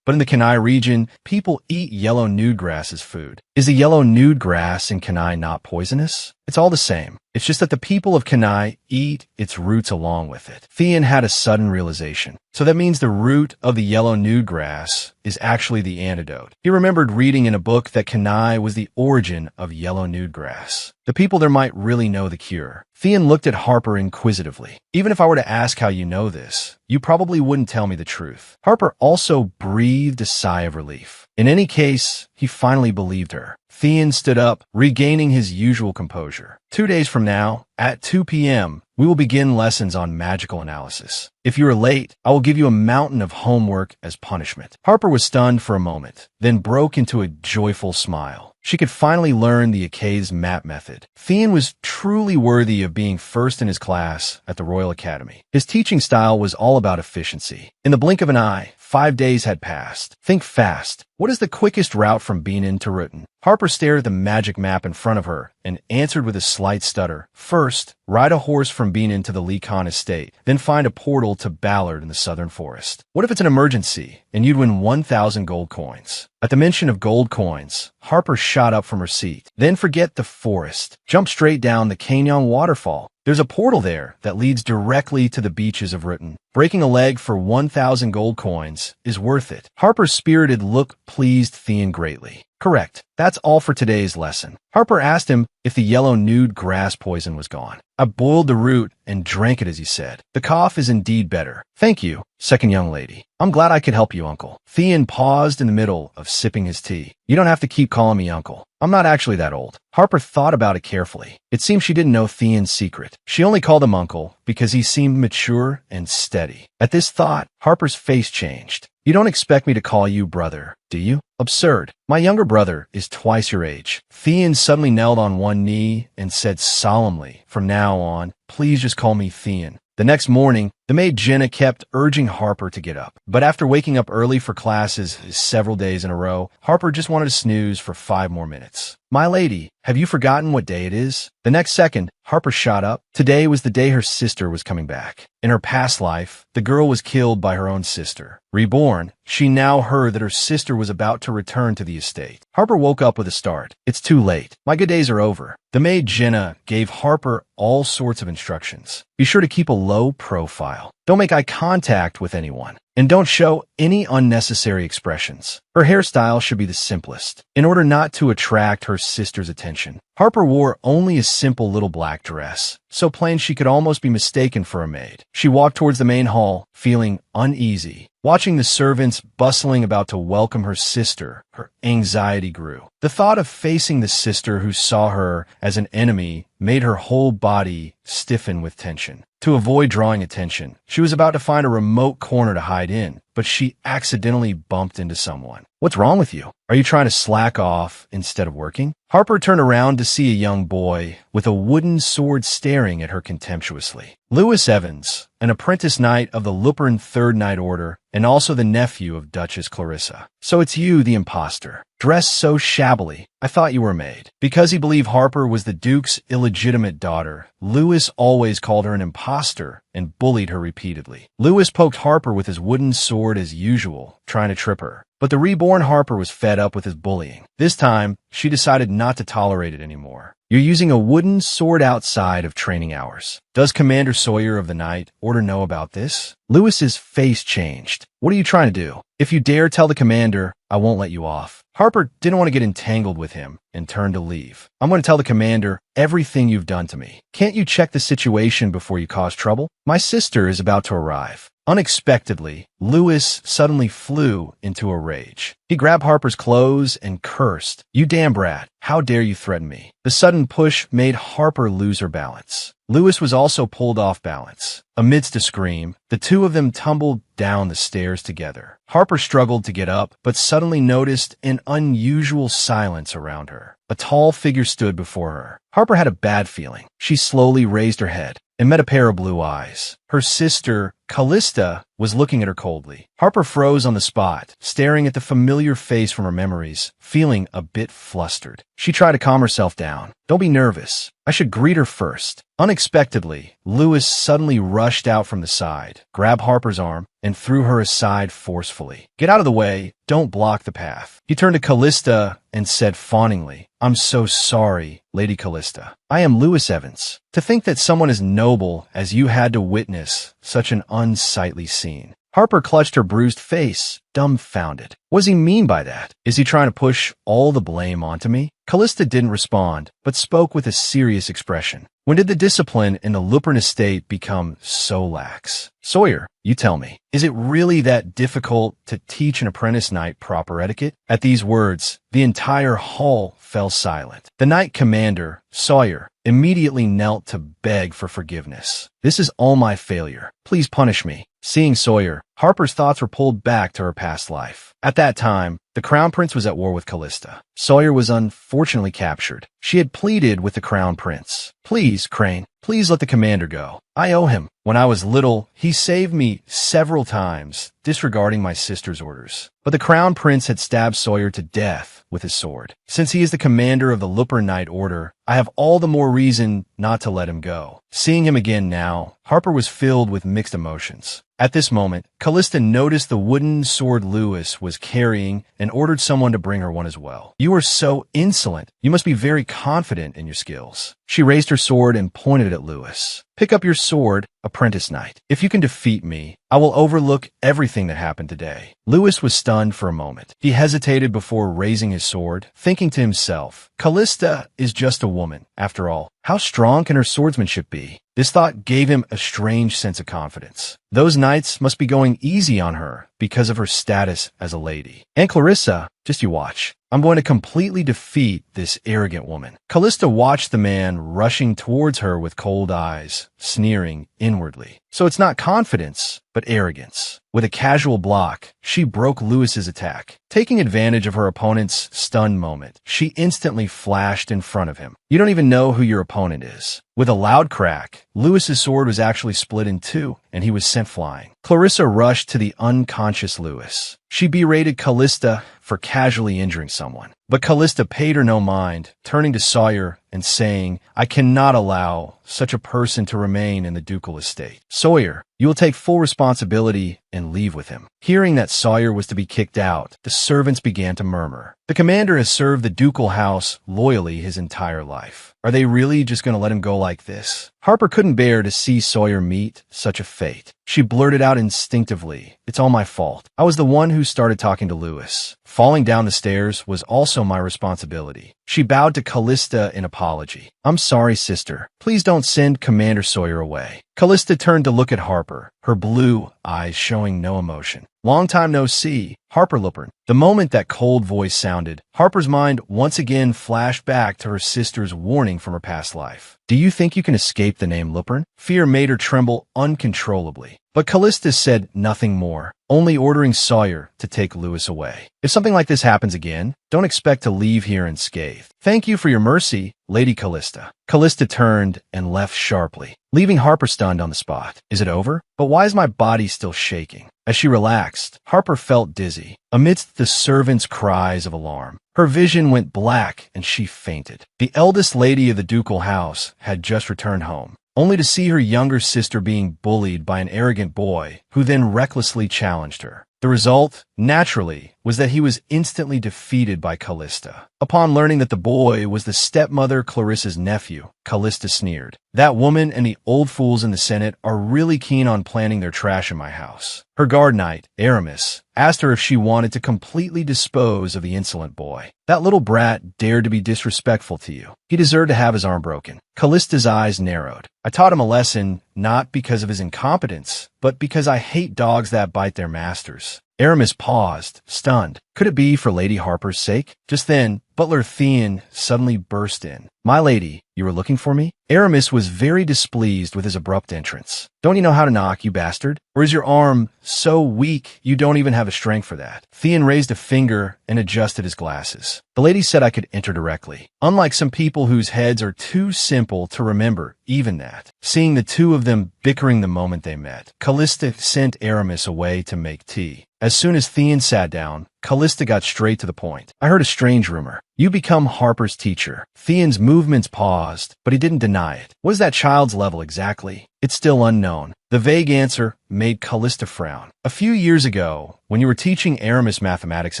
But in the Kenai region, people eat yellow nude grass as food. Is the yellow nude grass in Kenai not poisonous? It's all the same. It's just that the people of Kenai eat its roots along with it. Theon had a sudden realization. So that means the root of the yellow nude grass is actually the antidote. He remembered reading in a book that Kenai was the origin of yellow nude grass. The people there might really know the cure. Theon looked at Harper inquisitively. Even if I were to ask how you know this, you probably wouldn't tell me the truth. Harper also breathed a sigh of relief. In any case, he finally believed her. Theon stood up, regaining his usual composure. 2 days from now, at 2 p.m., we will begin lessons on magical analysis. If you are late, I will give you a mountain of homework as punishment. Harper was stunned for a moment, then broke into a joyful smile. She could finally learn the Acai's map method. Theon was truly worthy of being first in his class at the Royal Academy. His teaching style was all about efficiency. In the blink of an eye, 5 days had passed. Think fast. What is the quickest route from Benin to Rutten? Harper stared at the magic map in front of her and answered with a slight stutter. First, ride a horse from Benin to the Lekon estate, then find a portal to Ballard in the southern forest. What if it's an emergency and you'd win 1,000 gold coins? At the mention of gold coins, Harper shot up from her seat. Then forget the forest. Jump straight down the Canyon waterfall. There's a portal there that leads directly to the beaches of Rutten. Breaking a leg for 1,000 gold coins is worth it. Harper's spirited look pleased Theon greatly. Correct. That's all for today's lesson. Harper asked him if the yellow nude grass poison was gone. I boiled the root and drank it, as he said. The cough is indeed better. Thank you, second young lady. I'm glad I could help you, uncle. Theon paused in the middle of sipping his tea. You don't have to keep calling me uncle. I'm not actually that old. Harper thought about it carefully. It seemed she didn't know Theon's secret. She only called him uncle because he seemed mature and steady. At this thought, Harper's face changed. You don't expect me to call you brother, do you? Absurd. My younger brother is twice your age. Theon suddenly knelt on one knee and said solemnly, from now on, please just call me Theon. The next morning, the maid Jenna kept urging Harper to get up. But after waking up early for classes several days in a row, Harper just wanted to snooze for 5 more minutes. My lady, have you forgotten what day it is? The next second, Harper shot up. Today was the day her sister was coming back. In her past life, the girl was killed by her own sister. Reborn, she now heard that her sister was about to return to the estate. Harper woke up with a start. It's too late. My good days are over. The maid Jenna gave Harper all sorts of instructions. Be sure to keep a low profile. Don't make eye contact with anyone. And don't show any unnecessary expressions. Her hairstyle should be the simplest, in order not to attract her sister's attention. Harper wore only a simple little black dress, so plain she could almost be mistaken for a maid. She walked towards the main hall, feeling uneasy. Watching the servants bustling about to welcome her sister, her anxiety grew. The thought of facing the sister who saw her as an enemy made her whole body stiffen with tension. To avoid drawing attention, she was about to find a remote corner to hide in, but she accidentally bumped into someone. What's wrong with you? Are you trying to slack off instead of working? Harper turned around to see a young boy with a wooden sword staring at her contemptuously. Lewis Evans, an apprentice knight of the Lupern Third Knight Order, and also the nephew of Duchess Clarissa. So it's you, the imposter. Dressed so shabbily, I thought you were a maid. Because he believed Harper was the Duke's illegitimate daughter, Lewis always called her an imposter and bullied her repeatedly. Lewis poked Harper with his wooden sword as usual, trying to trip her. But the reborn Harper was fed up with his bullying. This time, she decided not to tolerate it anymore. You're using a wooden sword outside of training hours. Does Commander Sawyer of the Night Order know about this? Lewis's face changed. What are you trying to do? If you dare tell the commander, I won't let you off. Harper didn't want to get entangled with him and turned to leave. I'm going to tell the commander everything you've done to me. Can't you check the situation before you cause trouble? My sister is about to arrive. Unexpectedly, Lewis suddenly flew into a rage. He grabbed Harper's clothes and cursed, "You damn brat, how dare you threaten me?" The sudden push made Harper lose her balance. Lewis was also pulled off balance. Amidst a scream, the two of them tumbled down the stairs together. Harper struggled to get up, but suddenly noticed an unusual silence around her. A tall figure stood before her. Harper had a bad feeling. She slowly raised her head and met a pair of blue eyes. Her sister, Kalista, was looking at her coldly. Harper froze on the spot, staring at the familiar face from her memories, feeling a bit flustered. She tried to calm herself down. "Don't be nervous. I should greet her first." Unexpectedly, Lewis suddenly rushed out from the side, grabbed Harper's arm, and threw her aside forcefully. "Get out of the way. Don't block the path." He turned to Kalista and said fawningly, "I'm so sorry, Lady Kalista. I am Lewis Evans. To think that someone as noble as you had to witness such an unsightly scene." Harper clutched her bruised face, dumbfounded. What does he mean by that? Is he trying to push all the blame onto me? Kalista didn't respond, but spoke with a serious expression. When did the discipline in the Lupern estate become so lax? "Sawyer, you tell me, is it really that difficult to teach an apprentice knight proper etiquette?" At these words, the entire hall fell silent. The knight commander, Sawyer, immediately knelt to beg for forgiveness. "This is all my failure. Please punish me." Seeing Sawyer, Harper's thoughts were pulled back to her past life. At that time, the Crown Prince was at war with Kalista. Sawyer was unfortunately captured. She had pleaded with the Crown Prince. "Please, Crane, please let the commander go. I owe him. When I was little, he saved me several times, disregarding my sister's orders." But the Crown Prince had stabbed Sawyer to death with his sword. "Since he is the commander of the Lupern Knight Order, I have all the more reason not to let him go." Seeing him again now, Harper was filled with mixed emotions. At this moment, Kalista noticed the wooden sword Lewis was carrying and ordered someone to bring her one as well. "You are so insolent. You must be very confident in your skills." She raised her sword and pointed at Lewis. "Pick up your sword, apprentice knight. If you can defeat me, I will overlook everything that happened today." Lewis was stunned for a moment. He hesitated before raising his sword, thinking to himself, "Kalista is just a woman. After all, how strong can her swordsmanship be?" This thought gave him a strange sense of confidence. Those knights must be going easy on her because of her status as a lady. "And Clarissa, just you watch. I'm going to completely defeat this arrogant woman." Kalista watched the man rushing towards her with cold eyes, sneering inwardly. So it's not confidence, but arrogance. With a casual block, she broke Lewis's attack. Taking advantage of her opponent's stunned moment, she instantly flashed in front of him. You don't even know who your opponent is. With a loud crack, Lewis's sword was actually split in two, and he was sent flying. Clarissa rushed to the unconscious Lewis. She berated Kalista for casually injuring someone. But Kalista paid her no mind, turning to Sawyer and saying, "I cannot allow such a person to remain in the ducal estate. Sawyer, you will take full responsibility and leave with him." Hearing that Sawyer was to be kicked out, the servants began to murmur. "The commander has served the ducal house loyally his entire life. Are they really just going to let him go like this?" Harper couldn't bear to see Sawyer meet such a fate. She blurted out instinctively, "It's all my fault. I was the one who started talking to Lewis. Falling down the stairs was also my responsibility." She bowed to Kalista in apology. "I'm sorry, sister. Please don't send Commander Sawyer away." Kalista turned to look at Harper, her blue eyes showing no emotion. "Long time no see, Harper Lupern." The moment that cold voice sounded, Harper's mind once again flashed back to her sister's warning from her past life. "Do you think you can escape the name Lupern?" Fear made her tremble uncontrollably. But Kalista said nothing more, only ordering Sawyer to take Lewis away. "If something like this happens again, don't expect to leave here unscathed. Thank you for your mercy, Lady Kalista." Kalista turned and left sharply, leaving Harper stunned on the spot. "Is it over? But why is my body still shaking?" As she relaxed, Harper felt dizzy. Amidst the servants' cries of alarm, her vision went black and she fainted. The eldest lady of the ducal house had just returned home, only to see her younger sister being bullied by an arrogant boy who then recklessly challenged her. The result, naturally, was was that he was instantly defeated by Kalista. Upon learning that the boy was the stepmother Clarissa's nephew, Kalista sneered. That woman and the old fools in the Senate are really keen on planting their trash in my house. Her guard knight, Aramis, asked her if she wanted to completely dispose of the insolent boy. That little brat dared to be disrespectful to you. He deserved to have his arm broken. Kalista's eyes narrowed. I taught him a lesson, not because of his incompetence, but because I hate dogs that bite their masters. Aramis paused, stunned. Could it be for Lady Harper's sake? Just then, Butler Theon suddenly burst in. My lady, you were looking for me? Aramis was very displeased with his abrupt entrance. Don't you know how to knock, you bastard? Or is your arm so weak you don't even have the strength for that? Theon raised a finger and adjusted his glasses. The lady said I could enter directly. Unlike some people whose heads are too simple to remember even that. Seeing the two of them bickering the moment they met, Kalista sent Aramis away to make tea. As soon as Theon sat down, Kalista got straight to the point. I heard a strange rumor. You become Harper's teacher. Theon's movements paused, but he didn't deny it. What is that child's level exactly? It's still unknown. The vague answer made Kalista frown. A few years ago, when you were teaching Aramis mathematics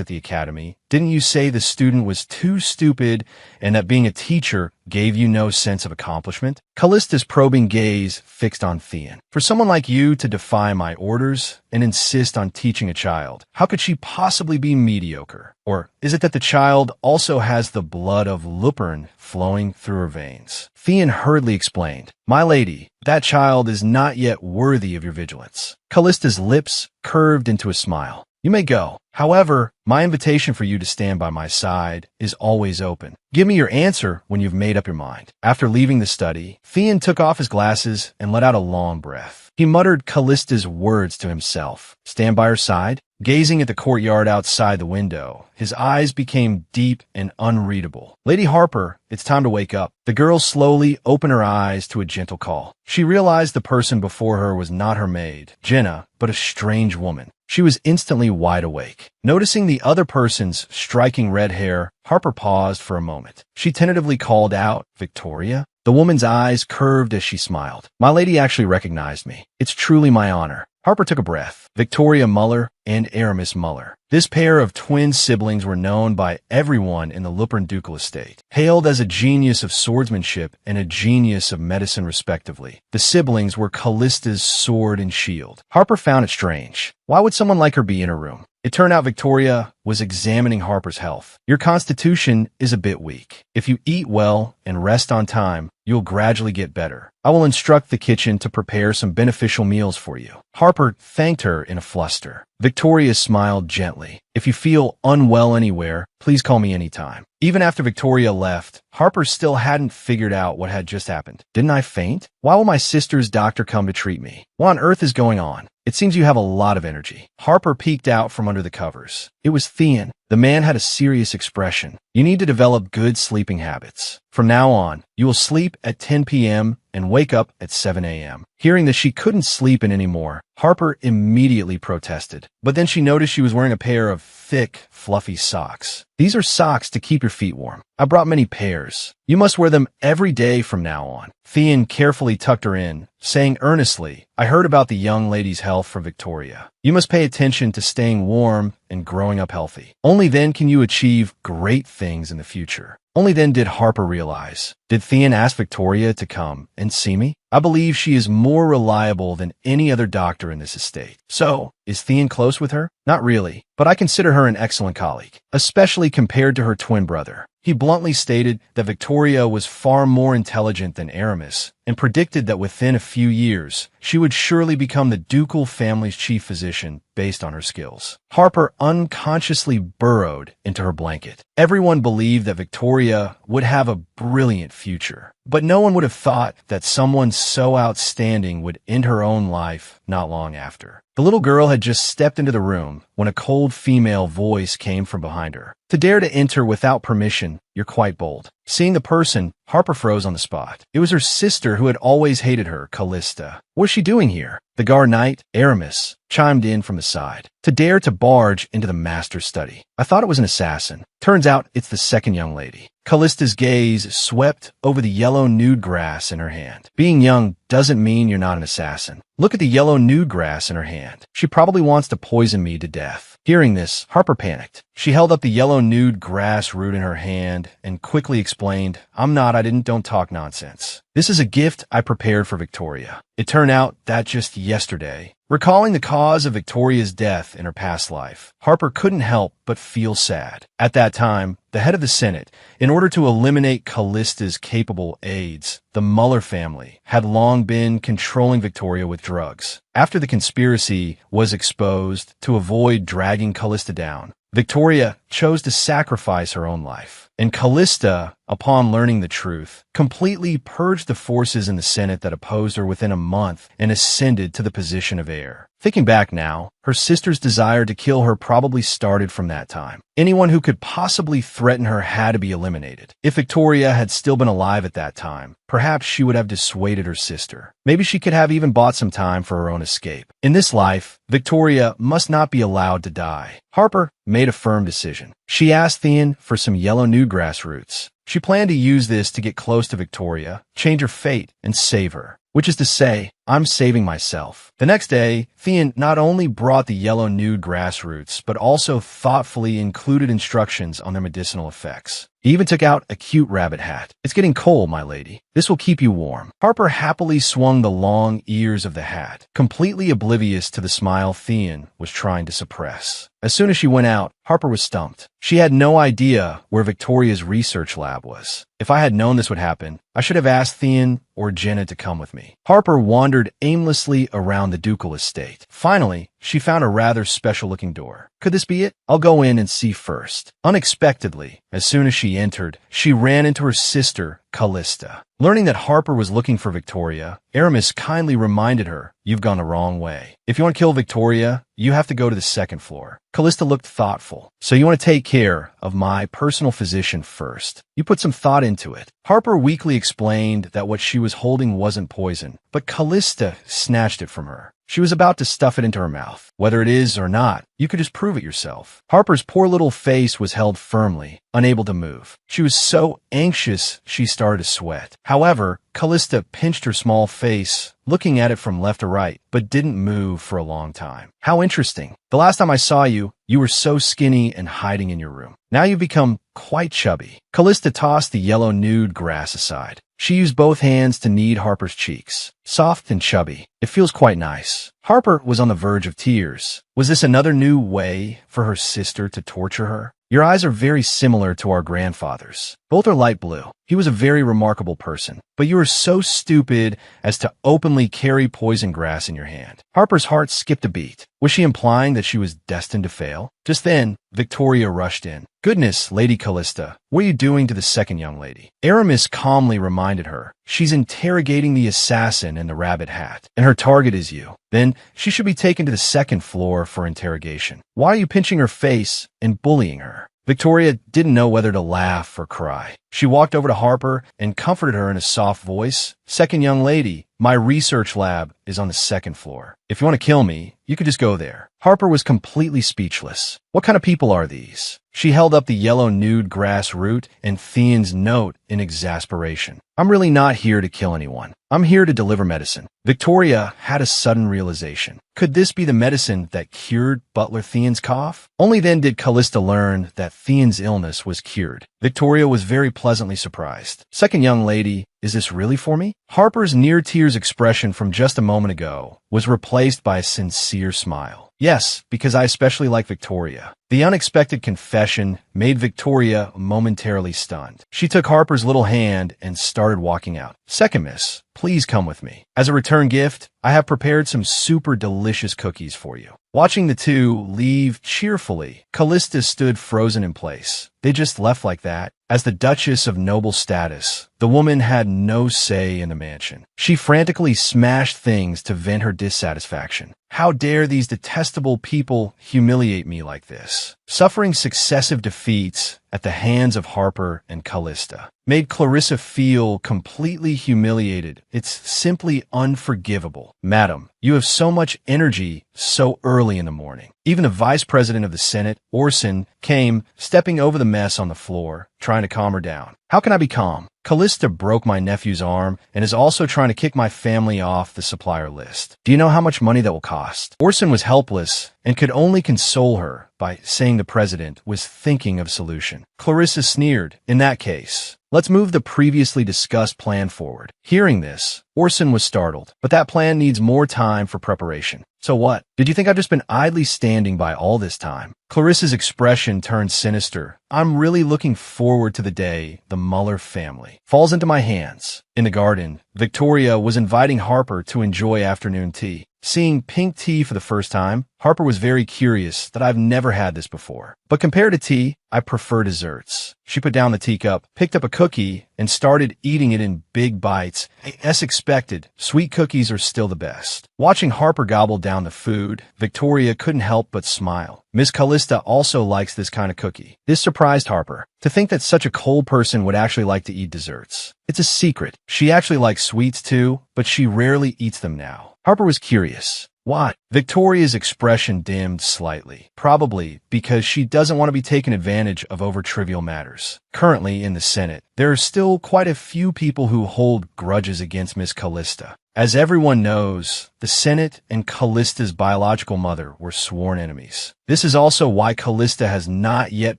at the academy, didn't you say the student was too stupid and that being a teacher gave you no sense of accomplishment? Kalista's probing gaze fixed on Theon. For someone like you to defy my orders and insist on teaching a child, how could she possibly be mediocre? Or is it that the child also has the blood of Lupern flowing through her veins? Theon hurriedly explained, My lady, that child is not yet worthy of your vigilance. Kalista's lips curved into a smile. You may go. However, my invitation for you to stand by my side is always open. Give me your answer when you've made up your mind. After leaving the study, Theon took off his glasses and let out a long breath. He muttered Kalista's words to himself. Stand by her side? Gazing at the courtyard outside the window, his eyes became deep and unreadable. Lady Harper, it's time to wake up. The girl slowly opened her eyes to a gentle call. She realized the person before her was not her maid, Jenna, but a strange woman. She was instantly wide awake. Noticing the other person's striking red hair, Harper paused for a moment. She tentatively called out, Victoria? The woman's eyes curved as she smiled. My lady actually recognized me. It's truly my honor. Harper took a breath. Victoria Muller and Aramis Muller. This pair of twin siblings were known by everyone in the Lupern ducal estate, hailed as a genius of swordsmanship and a genius of medicine respectively. The siblings were Kalista's sword and shield. Harper found it strange. Why would someone like her be in her room? It turned out Victoria was examining Harper's health. Your constitution is a bit weak. If you eat well and rest on time, you'll gradually get better. I will instruct the kitchen to prepare some beneficial meals for you. Harper thanked her in a fluster. Victoria smiled gently. If you feel unwell anywhere, please call me anytime. Even after Victoria left, Harper still hadn't figured out what had just happened. Didn't I faint? Why will my sister's doctor come to treat me? What on earth is going on? It seems you have a lot of energy. Harper peeked out from under the covers. It was Theon. The man had a serious expression. You need to develop good sleeping habits. From now on, you will sleep at 10 p.m. and wake up at 7 a.m. Hearing that she couldn't sleep in anymore, Harper immediately protested. But then she noticed she was wearing a pair of thick, fluffy socks. These are socks to keep your feet warm. I brought many pairs. You must wear them every day from now on. Theon carefully tucked her in, saying earnestly, I heard about the young lady's health from Victoria. You must pay attention to staying warm and growing up healthy. Only then can you achieve great things in the future. Only then did Harper realize. Did Theon ask Victoria to come and see me? I believe she is more reliable than any other doctor in this estate. So, is Theon close with her? Not really, but I consider her an excellent colleague, especially compared to her twin brother. He bluntly stated that Victoria was far more intelligent than Aramis and predicted that within a few years, she would surely become the ducal family's chief physician based on her skills. Harper unconsciously burrowed into her blanket. Everyone believed that Victoria would have a brilliant future, but no one would have thought that someone so outstanding would end her own life not long after. The little girl had just stepped into the room when a cold female voice came from behind her. To dare to enter without permission, you're quite bold. Seeing the person, Harper froze on the spot. It was her sister who had always hated her, Kalista. What's she doing here? The guard knight, Aramis, chimed in from the side. To dare to barge into the master's study. I thought it was an assassin. Turns out it's the second young lady. Kalista's gaze swept over the yellow nude grass in her hand. Being young doesn't mean you're not an assassin. Look at the yellow nude grass in her hand. She probably wants to poison me to death. Hearing this, Harper panicked. She held up the yellow nude grass root in her hand and quickly explained, don't talk nonsense. This is a gift I prepared for Victoria. It turned out that just yesterday. Recalling the cause of Victoria's death in her past life, Harper couldn't help but feel sad. At that time, the head of the Senate, in order to eliminate Kalista's capable aides, the Muller family, had long been controlling Victoria with drugs. After the conspiracy was exposed to avoid dragging Kalista down, Victoria chose to sacrifice her own life. And Kalista, upon learning the truth, completely purged the forces in the Senate that opposed her within a month and ascended to the position of heir. Thinking back now, her sister's desire to kill her probably started from that time. Anyone who could possibly threaten her had to be eliminated. If Victoria had still been alive at that time, perhaps she would have dissuaded her sister. Maybe she could have even bought some time for her own escape. In this life, Victoria must not be allowed to die. Harper made a firm decision. She asked Theon for some yellow newgrass roots. She planned to use this to get close to Victoria, change her fate, and save her. Which is to say, I'm saving myself. The next day, Theon not only brought the yellow nude grass roots, but also thoughtfully included instructions on their medicinal effects. He even took out a cute rabbit hat. It's getting cold, my lady. This will keep you warm. Harper happily swung the long ears of the hat, completely oblivious to the smile Theon was trying to suppress. As soon as she went out, Harper was stumped. She had no idea where Victoria's research lab was. If I had known this would happen, I should have asked Theon or Jenna to come with me. Harper wandered aimlessly around the ducal estate. Finally, she found a rather special-looking door. Could this be it? I'll go in and see first. Unexpectedly, as soon as she entered, she ran into her sister, Kalista. Learning that Harper was looking for Victoria, Aramis kindly reminded her, "You've gone the wrong way. If you want to kill Victoria, you have to go to the second floor." Kalista looked thoughtful. "So you want to take care of my personal physician first. You put some thought into it." Harper weakly explained that what she was holding wasn't poison, but Kalista snatched it from her. She was about to stuff it into her mouth. Whether it is or not, you could just prove it yourself. Harper's poor little face was held firmly, unable to move. She was so anxious she started to sweat. However, Kalista pinched her small face, looking at it from left to right, but didn't move for a long time. "How interesting. The last time I saw you, you were so skinny and hiding in your room. Now you've become quite chubby." Kalista tossed the yellow nude grass aside. She used both hands to knead Harper's cheeks. Soft and chubby. It feels quite nice. Harper was on the verge of tears. Was this another new way for her sister to torture her? "Your eyes are very similar to our grandfather's. Both are light blue. He was a very remarkable person. But you are so stupid as to openly carry poison grass in your hand." Harper's heart skipped a beat. Was she implying that she was destined to fail? Just then, Victoria rushed in. "Goodness, Lady Kalista, what are you doing to the second young lady?" Aramis calmly reminded her. "She's interrogating the assassin in the rabbit hat, and her target is you. Then she should be taken to the second floor for interrogation. Why are you pinching her face and bullying her?" Victoria didn't know whether to laugh or cry. She walked over to Harper and comforted her in a soft voice. "Second young lady, my research lab is on the second floor. If you want to kill me, you could just go there." Harper was completely speechless. What kind of people are these? She held up the yellow nude grass root and Theon's note in exasperation. "I'm really not here to kill anyone. I'm here to deliver medicine." Victoria had a sudden realization. Could this be the medicine that cured Butler Theon's cough? Only then did Kalista learn that Theon's illness was cured. Victoria was very pleasantly surprised. "Second young lady, is this really for me?" Harper's near-tears expression from just a moment ago was replaced by a sincere smile. "Yes, because I especially like Victoria." The unexpected confession made Victoria momentarily stunned. She took Harper's little hand and started walking out. "Second miss, please come with me. As a return gift, I have prepared some super delicious cookies for you." Watching the two leave cheerfully, Kalista stood frozen in place. They just left like that. As the Duchess of noble status, the woman had no say in the mansion. She frantically smashed things to vent her dissatisfaction. "How dare these detestable people humiliate me like this?" Suffering successive defeats at the hands of Harper and Kalista made Clarissa feel completely humiliated. It's simply unforgivable. Madam, you have so much energy so early in the morning. Even the vice president of the Senate, Orson, came, stepping over the mess on the floor, trying to calm her down. How can I be calm? Kalista broke my nephew's arm and is also trying to kick my family off the supplier list. Do you know how much money that will cost? Orson was helpless and could only console her by saying the president was thinking of a solution. Clarissa sneered. In that case, let's move the previously discussed plan forward. Hearing this, Orson was startled, but that plan needs more time for preparation. So what? Did you think I've just been idly standing by all this time? Clarissa's expression turned sinister. I'm really looking forward to the day the Muller family falls into my hands. In the garden, Victoria was inviting Harper to enjoy afternoon tea. Seeing pink tea for the first time, Harper was very curious that I've never had this before. But compared to tea, I prefer desserts. She put down the teacup, picked up a cookie, and started eating it in big bites. As expected, sweet cookies are still the best. Watching Harper gobble down the food, Victoria couldn't help but smile. Miss Kalista also likes this kind of cookie. This surprised Harper. To think that such a cold person would actually like to eat desserts. It's a secret. She actually likes sweets too, but she rarely eats them now. Harper was curious. Why? Victoria's expression dimmed slightly, probably because she doesn't want to be taken advantage of over trivial matters. Currently in the Senate, there are still quite a few people who hold grudges against Miss Kalista. As everyone knows, the Senate and Kalista's biological mother were sworn enemies. This is also why Kalista has not yet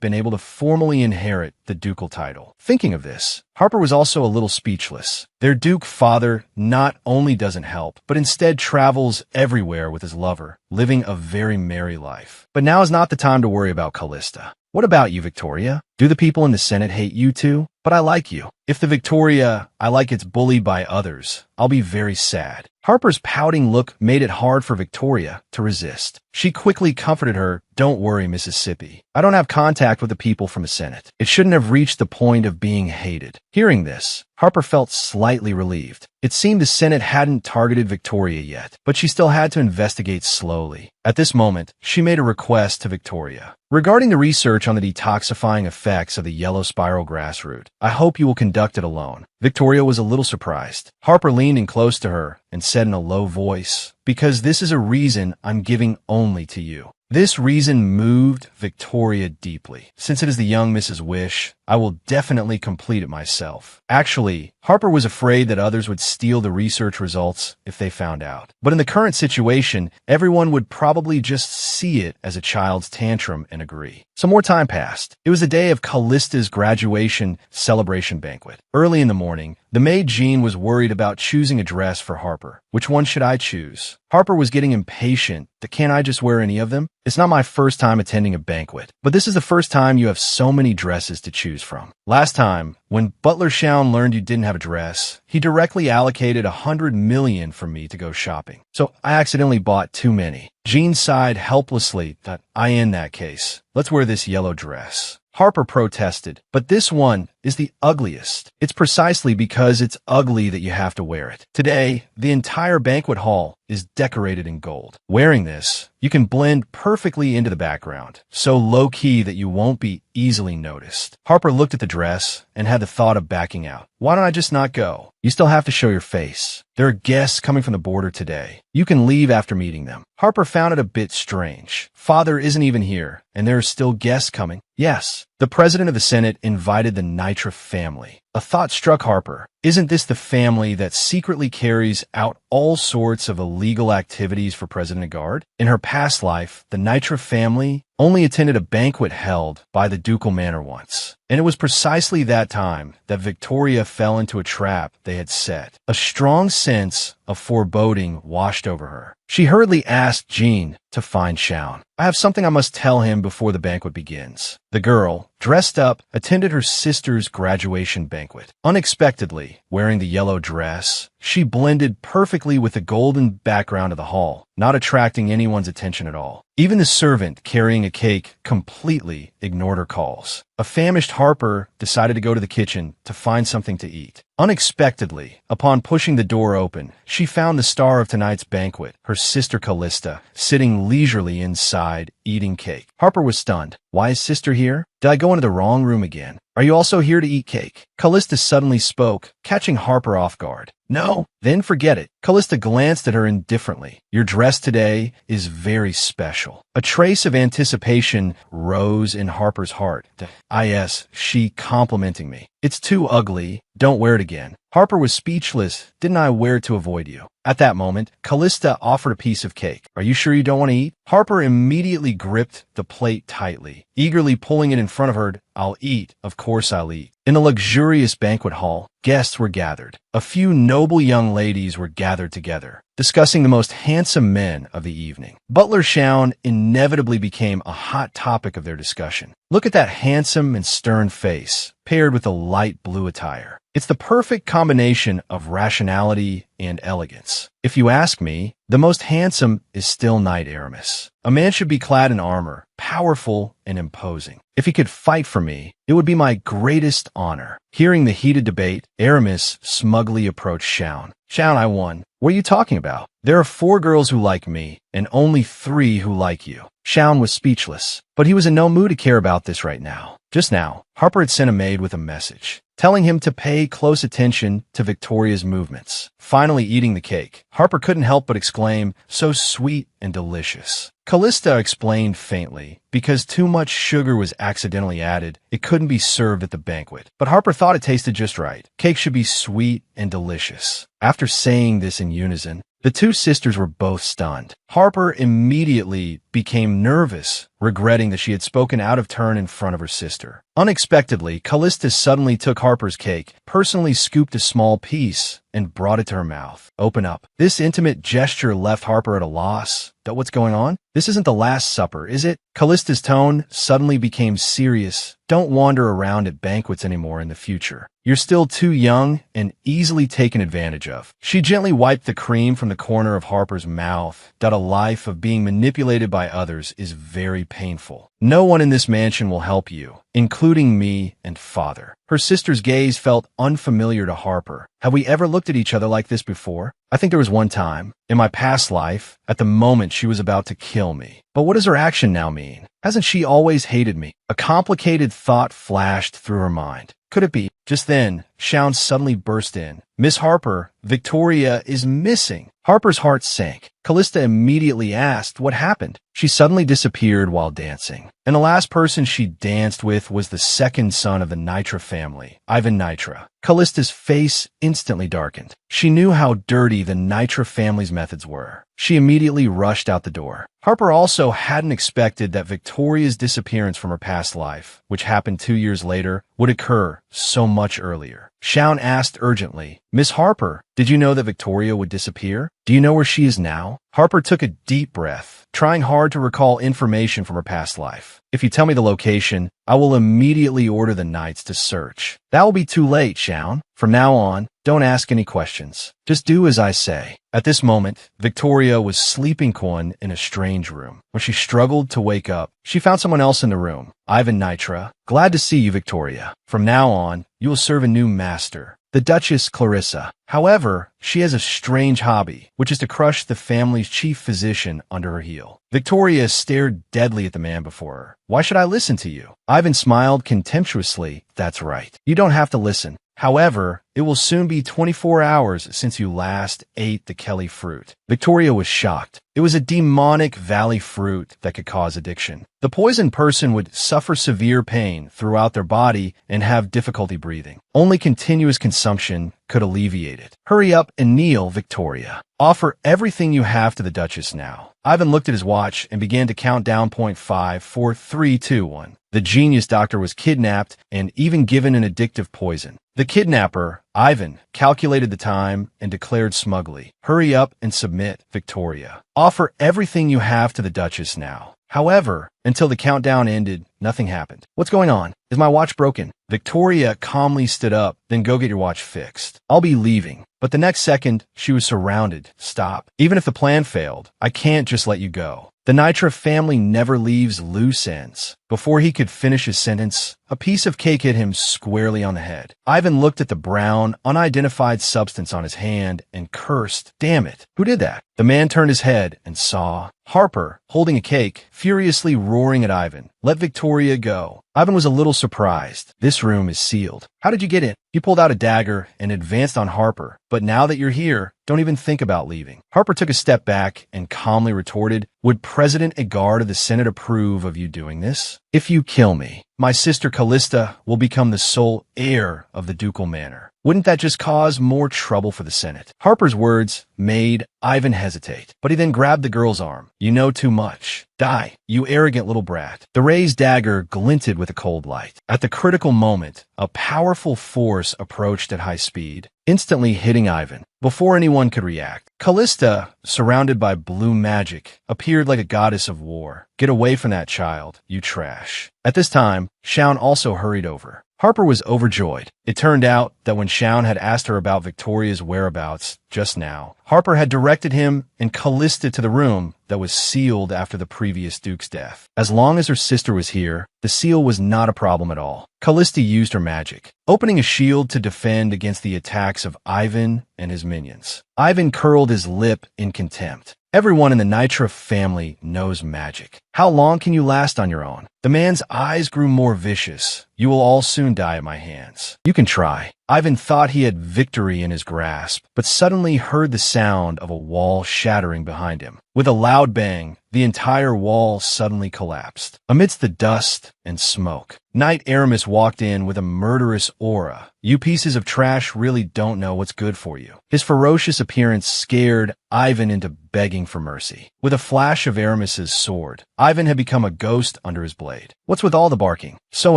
been able to formally inherit the ducal title. Thinking of this, Harper was also a little speechless. Their Duke father not only doesn't help, but instead travels everywhere with his lover, living a very merry life. But now is not the time to worry about Kalista. What about you, Victoria? Do the people in the Senate hate you too? But I like you. If the Victoria I like gets bullied by others, I'll be very sad. Harper's pouting look made it hard for Victoria to resist. She quickly comforted her, "Don't worry, Mississippi. I don't have contact with the people from the Senate. It shouldn't have reached the point of being hated." Hearing this, Harper felt slightly relieved. It seemed the Senate hadn't targeted Victoria yet, but she still had to investigate slowly. At this moment, she made a request to Victoria. Regarding the research on the detoxifying effects of the yellow spiral grassroot, I hope you will conduct it alone. Victoria was a little surprised. Harper leaned in close to her and said in a low voice, "Because this is a reason I'm giving only to you." This reason moved Victoria deeply. Since it is the young Mrs. Wish, I will definitely complete it myself. Actually, Harper was afraid that others would steal the research results if they found out. But in the current situation, everyone would probably just see it as a child's tantrum and agree. Some more time passed. It was the day of Kalista's graduation celebration banquet. Early in the morning, the maid Jean was worried about choosing a dress for Harper. Which one should I choose? Harper was getting impatient. Can't I just wear any of them? It's not my first time attending a banquet, but this is the first time you have so many dresses to choose from. Last time, when Butler Shawn learned you didn't have a dress, he directly allocated $100 million for me to go shopping. So I accidentally bought too many. Jean sighed helplessly that in that case, let's wear this yellow dress. Harper protested, but this one is the ugliest. It's precisely because it's ugly that you have to wear it. Today, the entire banquet hall is decorated in gold. Wearing this, you can blend perfectly into the background, so low-key that you won't be easily noticed. Harper looked at the dress and had the thought of backing out. Why don't I just not go? You still have to show your face. There are guests coming from the border today. You can leave after meeting them. Harper found it a bit strange. Father isn't even here, and there are still guests coming. Yes, the president of the Senate invited the Nitra family. A thought struck Harper. Isn't this the family that secretly carries out all sorts of illegal activities for President Agard? In her past life, the Nitra family only attended a banquet held by the ducal manor once. And it was precisely that time that Victoria fell into a trap they had set. A strong sense of foreboding washed over her. She hurriedly asked Jean to find Shawn. I have something I must tell him before the banquet begins. The girl, dressed up, attended her sister's graduation banquet. Unexpectedly, wearing the yellow dress, she blended perfectly with the golden background of the hall, not attracting anyone's attention at all. Even the servant carrying a cake completely ignored her calls. A famished Harper decided to go to the kitchen to find something to eat. Unexpectedly, upon pushing the door open, she found the star of tonight's banquet, her sister Kalista, sitting leisurely inside, eating cake. Harper was stunned. Why is sister here? Did I go into the wrong room again? Are you also here to eat cake? Kalista suddenly spoke, catching Harper off guard. No, then forget it. Kalista glanced at her indifferently. Your dress today is very special. A trace of anticipation rose in Harper's heart. Yes, she complimenting me. It's too ugly. Don't wear it again. Harper was speechless. Didn't I wear it to avoid you? At that moment, Kalista offered a piece of cake. Are you sure you don't want to eat? Harper immediately gripped the plate tightly, eagerly pulling it in front of her. I'll eat. Of course I'll eat. In a luxurious banquet hall, guests were gathered. A few noble young ladies were gathered together, discussing the most handsome men of the evening. Butler Shaun inevitably became a hot topic of their discussion. Look at that handsome and stern face, paired with a light blue attire. It's the perfect combination of rationality and elegance. If you ask me, the most handsome is still Knight Aramis. A man should be clad in armor, powerful and imposing. If he could fight for me, it would be my greatest honor. Hearing the heated debate, Aramis smugly approached Shaun. Shaun, I won. What are you talking about? There are 4 girls who like me, and only 3 who like you. Shaun was speechless, but he was in no mood to care about this right now. Just now, Harper had sent a maid with a message, telling him to pay close attention to Victoria's movements. Finally eating the cake, Harper couldn't help but exclaim, so sweet and delicious. Kalista explained faintly, because too much sugar was accidentally added, it couldn't be served at the banquet. But Harper thought it tasted just right. Cake should be sweet and delicious. After saying this in unison, the 2 sisters were both stunned. Harper immediately became nervous, regretting that she had spoken out of turn in front of her sister. Unexpectedly, Kalista suddenly took Harper's cake, personally scooped a small piece, and brought it to her mouth. Open up. This intimate gesture left Harper at a loss. What's going on? This isn't the Last Supper, is it? Kalista's tone suddenly became serious. Don't wander around at banquets anymore in the future. You're still too young and easily taken advantage of. She gently wiped the cream from the corner of Harper's mouth. A life of being manipulated by others is very painful. No one in this mansion will help you, including me and father. Her sister's gaze felt unfamiliar to Harper. Have we ever looked at each other like this before? I think there was one time, in my past life, at the moment she was about to kill me. But what does her action now mean? Hasn't she always hated me? A complicated thought flashed through her mind. Could it be? Just then, Shaun suddenly burst in. Miss Harper, Victoria is missing. Harper's heart sank. Kalista immediately asked what happened. She suddenly disappeared while dancing. And the last person she danced with was the second son of the Nitra family, Ivan Nitra. Kalista's face instantly darkened. She knew how dirty the Nitra family's methods were. She immediately rushed out the door. Harper also hadn't expected that Victoria's disappearance from her past life, which happened 2 years later, would occur so much earlier. Shaun asked urgently, Miss Harper, did you know that Victoria would disappear? Do you know where she is now? Harper took a deep breath, trying hard to recall information from her past life. If you tell me the location, I will immediately order the knights to search. That will be too late, Shaun. From now on, don't ask any questions. Just do as I say. At this moment, Victoria was sleeping in a strange room. When she struggled to wake up, she found someone else in the room. Ivan Nitra. Glad to see you, Victoria. From now on, you will serve a new master, the Duchess Clarissa. However, she has a strange hobby, which is to crush the family's chief physician under her heel. Victoria stared deadly at the man before her. Why should I listen to you? Ivan smiled contemptuously. That's right. You don't have to listen. However, it will soon be 24 hours since you last ate the Kelly fruit. Victoria was shocked. It was a demonic valley fruit that could cause addiction. The poisoned person would suffer severe pain throughout their body and have difficulty breathing. Only continuous consumption could alleviate it. Hurry up and kneel, Victoria. Offer everything you have to the Duchess now. Ivan looked at his watch and began to count down 0.5, 4, 3, 2, 1. The genius doctor was kidnapped and even given an addictive poison. The kidnapper, Ivan, calculated the time and declared smugly, Hurry up and submit, Victoria. Offer everything you have to the Duchess now. However, until the countdown ended, nothing happened. What's going on? Is my watch broken? Victoria calmly stood up. Then go get your watch fixed. I'll be leaving. But the next second, she was surrounded. Stop. Even if the plan failed, I can't just let you go. The Nitra family never leaves loose ends. Before he could finish his sentence, a piece of cake hit him squarely on the head. Ivan looked at the brown, unidentified substance on his hand and cursed, "Damn it, who did that?" The man turned his head and saw Harper, holding a cake, furiously roaring at Ivan. "Let Victoria go." Ivan was a little surprised. "This room is sealed." "How did you get in?" He pulled out a dagger and advanced on Harper. "But now that you're here, don't even think about leaving." Harper took a step back and calmly retorted, "Would President Agard of the Senate approve of you doing this? If you kill me, my sister Kalista will become the sole heir of the ducal manor. Wouldn't that just cause more trouble for the Senate?" Harper's words made Ivan hesitate, but he then grabbed the girl's arm. "You know too much. Die, you arrogant little brat." The raised dagger glinted with a cold light. At the critical moment, a powerful force approached at high speed, instantly hitting Ivan. Before anyone could react, Kalista, surrounded by blue magic, appeared like a goddess of war. "Get away from that child, you trash." At this time, Shaun also hurried over. Harper was overjoyed. It turned out that when Shaun had asked her about Victoria's whereabouts just now, Harper had directed him and Kalista to the room that was sealed after the previous Duke's death. As long as her sister was here, the seal was not a problem at all. Kalista used her magic, opening a shield to defend against the attacks of Ivan and his minions. Ivan curled his lip in contempt. Everyone in the Nitra family knows magic. How long can you last on your own? The man's eyes grew more vicious. "You will all soon die at my hands. You can try." Ivan thought he had victory in his grasp, but suddenly heard the sound of a wall shattering behind him. With a loud bang, the entire wall suddenly collapsed. Amidst the dust and smoke, Knight Aramis walked in with a murderous aura. "You pieces of trash really don't know what's good for you." His ferocious appearance scared Ivan into begging for mercy. With a flash of Aramis's sword, Ivan had become a ghost under his blade. What's with all the barking? So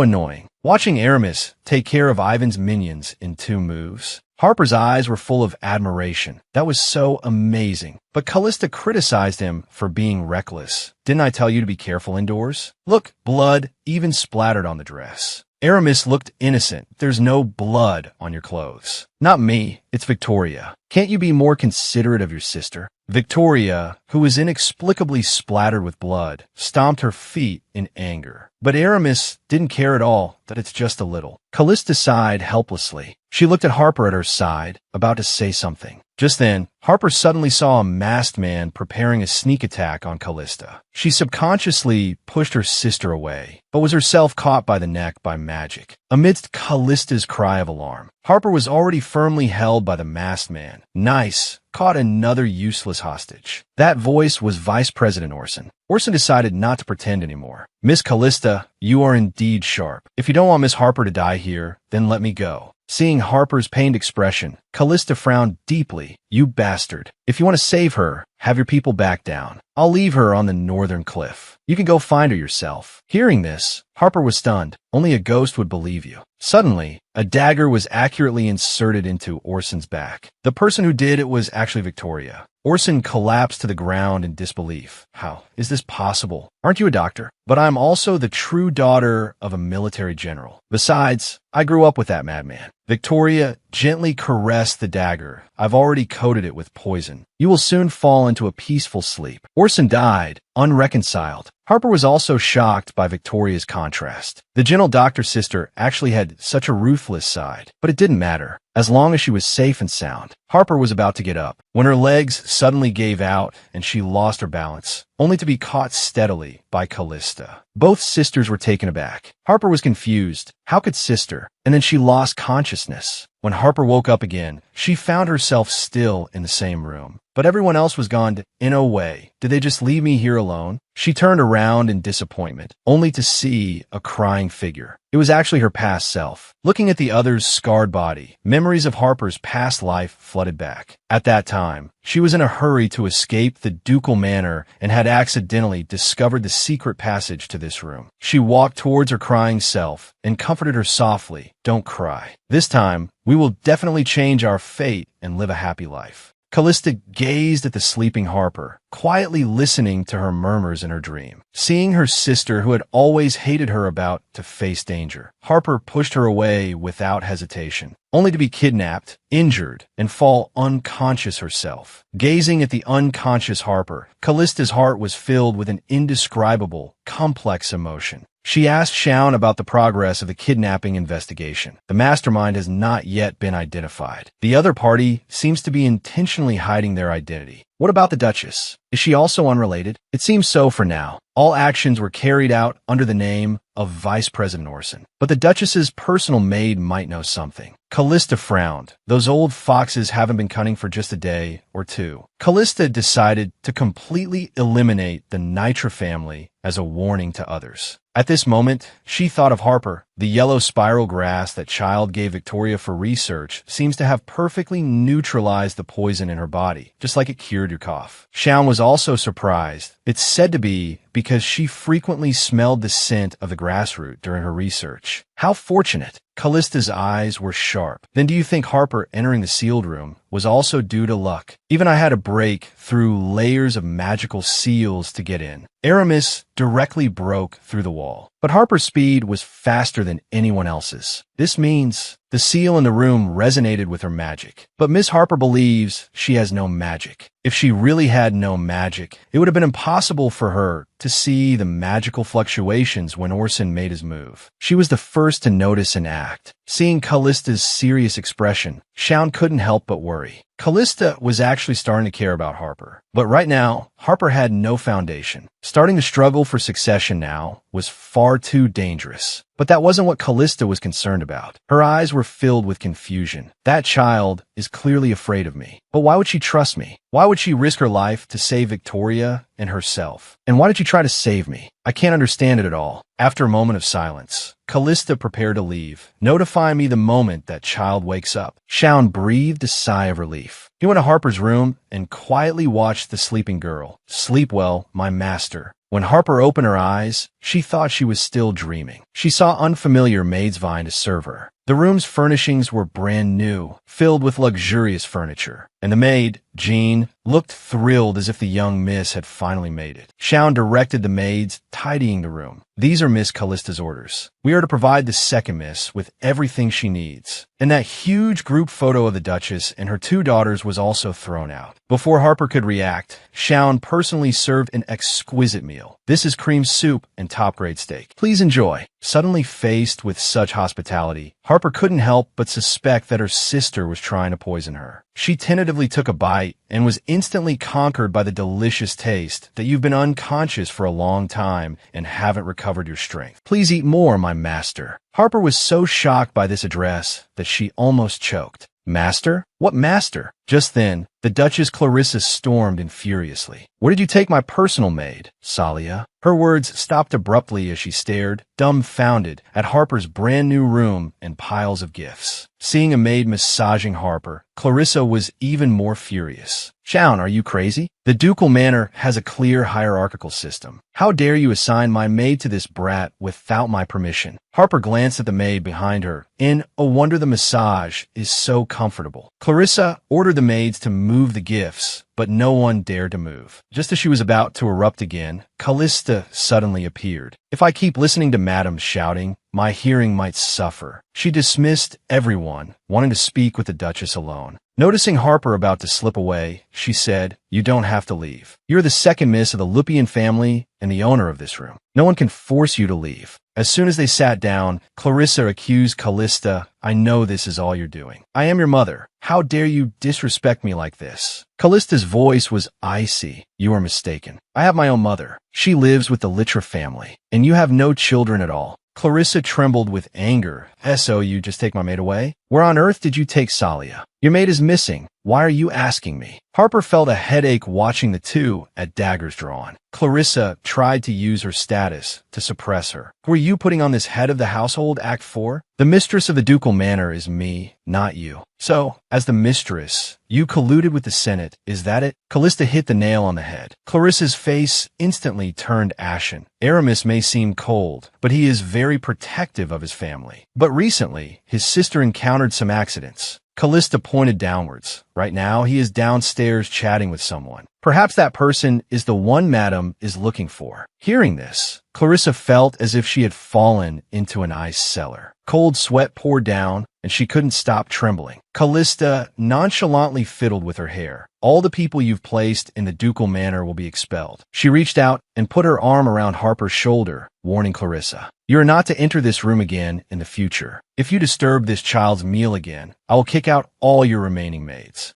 annoying. Watching Aramis take care of Ivan's minions in 2 moves, Harper's eyes were full of admiration. That was so amazing. But Kalista criticized him for being reckless. "Didn't I tell you to be careful indoors? Look, blood even splattered on the dress." Aramis looked innocent. "There's no blood on your clothes." "Not me, it's Victoria. Can't you be more considerate of your sister?" Victoria, who was inexplicably splattered with blood, stomped her feet in anger. But Aramis didn't care at all that it's just a little. Kalista sighed helplessly. She looked at Harper at her side, about to say something. Just then, Harper suddenly saw a masked man preparing a sneak attack on Kalista. She subconsciously pushed her sister away, but was herself caught by the neck by magic. Amidst Kalista's cry of alarm, Harper was already firmly held by the masked man. "Nice. Caught another useless hostage." That voice was Vice President Orson. Orson decided not to pretend anymore. "Miss Kalista, you are indeed sharp. If you don't want Miss Harper to die here, then let me go." Seeing Harper's pained expression, Kalista frowned deeply. "You bastard. If you want to save her, have your people back down. I'll leave her on the northern cliff. You can go find her yourself." Hearing this, Harper was stunned. Only a ghost would believe you. Suddenly, a dagger was accurately inserted into Orson's back. The person who did it was actually Victoria. Orson collapsed to the ground in disbelief. "How is this possible? Aren't you a doctor?" "But I'm also the true daughter of a military general. Besides, I grew up with that madman." Victoria gently caressed the dagger. "I've already coated it with poison. You will soon fall into a peaceful sleep." Orson died, unreconciled. Harper was also shocked by Victoria's contrast. The gentle doctor sister actually had such a ruthless side, but it didn't matter. As long as she was safe and sound. Harper was about to get up, when her legs suddenly gave out and she lost her balance, only to be caught steadily by Kalista. Both sisters were taken aback. Harper was confused. How could sister? And then she lost consciousness. When Harper woke up again, she found herself still in the same room. But everyone else was gone. In a way, did they just leave me here alone? She turned around in disappointment, only to see a crying figure. It was actually her past self. Looking at the other's scarred body, memories of Harper's past life flooded back. At that time, she was in a hurry to escape the ducal manor and had accidentally discovered the secret passage to this room. She walked towards her crying self and comforted her softly. "Don't cry. This time, we will definitely change our fate and live a happy life." Kalista gazed at the sleeping Harper, quietly listening to her murmurs in her dream. Seeing her sister, who had always hated her, about to face danger, Harper pushed her away without hesitation, only to be kidnapped, injured, and fall unconscious herself. Gazing at the unconscious Harper, Kalista's heart was filled with an indescribable, complex emotion. She asked Shaun about the progress of the kidnapping investigation. The mastermind has not yet been identified. The other party seems to be intentionally hiding their identity. What about the Duchess? Is she also unrelated? It seems so for now. All actions were carried out under the name of Vice President Orson. But the Duchess's personal maid might know something. Kalista frowned. Those old foxes haven't been cunning for just a day or two. Kalista decided to completely eliminate the Nitra family as a warning to others. At this moment, she thought of Harper. The yellow spiral grass that Child gave Victoria for research seems to have perfectly neutralized the poison in her body, just like it cured your cough. Shaun was also surprised. It's said to be because she frequently smelled the scent of the grassroot during her research. How fortunate! Kalista's eyes were sharp. Then do you think Harper entering the sealed room was also due to luck? Even I had to break through layers of magical seals to get in. Aramis directly broke through the wall. But Harper's speed was faster than anyone else's. This means the seal in the room resonated with her magic. But Miss Harper believes she has no magic. If she really had no magic, it would have been impossible for her to see the magical fluctuations when Orson made his move. She was the first to notice and act. Seeing Kalista's serious expression, Shaun couldn't help but worry. Kalista was actually starting to care about Harper. But right now, Harper had no foundation. Starting to struggle for succession now was far too dangerous. But that wasn't what Kalista was concerned about. Her eyes were filled with confusion. That child is clearly afraid of me. But why would she trust me? Why would she risk her life to save Victoria and herself? And why did she try to save me? I can't understand it at all. After a moment of silence, Kalista prepared to leave. Notify me the moment that child wakes up. Shaun breathed a sigh of relief. He went to Harper's room and quietly watched the sleeping girl. Sleep well, my master. When Harper opened her eyes, she thought she was still dreaming. She saw unfamiliar maids vying to serve her. The room's furnishings were brand new, filled with luxurious furniture. And the maid, Jean, looked thrilled as if the young miss had finally made it. Shaun directed the maids, tidying the room. These are Miss Kalista's orders. We are to provide the second miss with everything she needs. And that huge group photo of the Duchess and her two daughters was also thrown out. Before Harper could react, Shaun personally served an exquisite meal. This is cream soup and top-grade steak. Please enjoy. Suddenly faced with such hospitality, Harper couldn't help but suspect that her sister was trying to poison her. She tentatively took a bite and was instantly conquered by the delicious taste that you've been unconscious for a long time and haven't recovered your strength. Please eat more, my master. Harper was so shocked by this address that she almost choked. Master? What master? Just then, the Duchess Clarissa stormed in furiously. Where did you take my personal maid, Salia? Her words stopped abruptly as she stared, dumbfounded, at Harper's brand new room and piles of gifts. Seeing a maid massaging Harper, Clarissa was even more furious. Shaun, are you crazy? The ducal manor has a clear hierarchical system. How dare you assign my maid to this brat without my permission? Harper glanced at the maid behind her. In a wonder the massage is so comfortable. Clarissa ordered the maids to move the gifts, but no one dared to move. Just as she was about to erupt again, Kalista suddenly appeared. If I keep listening to Madam shouting, my hearing might suffer. She dismissed everyone, wanting to speak with the Duchess alone. Noticing Harper about to slip away, she said, "You don't have to leave. You're the second miss of the Lupien family and the owner of this room. No one can force you to leave." As soon as they sat down, Clarissa accused Kalista, "I know this is all you're doing. I am your mother. How dare you disrespect me like this?" Kalista's voice was icy. "You are mistaken. I have my own mother. She lives with the Litra family, and you have no children at all." Clarissa trembled with anger. "So you just take my maid away? Where on earth did you take Salia? Your maid is missing. Why are you asking me?" Harper felt a headache watching the two at daggers drawn. Clarissa tried to use her status to suppress her. "Were you putting on this head of the household, Act 4? The mistress of the ducal manor is me, not you. So, as the mistress, you colluded with the Senate, is that it?" Kalista hit the nail on the head. Clarissa's face instantly turned ashen. Aramis may seem cold, but he is very protective of his family. But recently, his sister encountered some accidents. Kalista pointed downwards. Right now, he is downstairs chatting with someone. Perhaps that person is the one Madame is looking for. Hearing this, Clarissa felt as if she had fallen into an ice cellar. Cold sweat poured down, and she couldn't stop trembling. Kalista nonchalantly fiddled with her hair. "All the people you've placed in the ducal manor will be expelled." She reached out and put her arm around Harper's shoulder, warning Clarissa. You are not to enter this room again in the future. If you disturb this child's meal again, I will kick out all your remaining maids.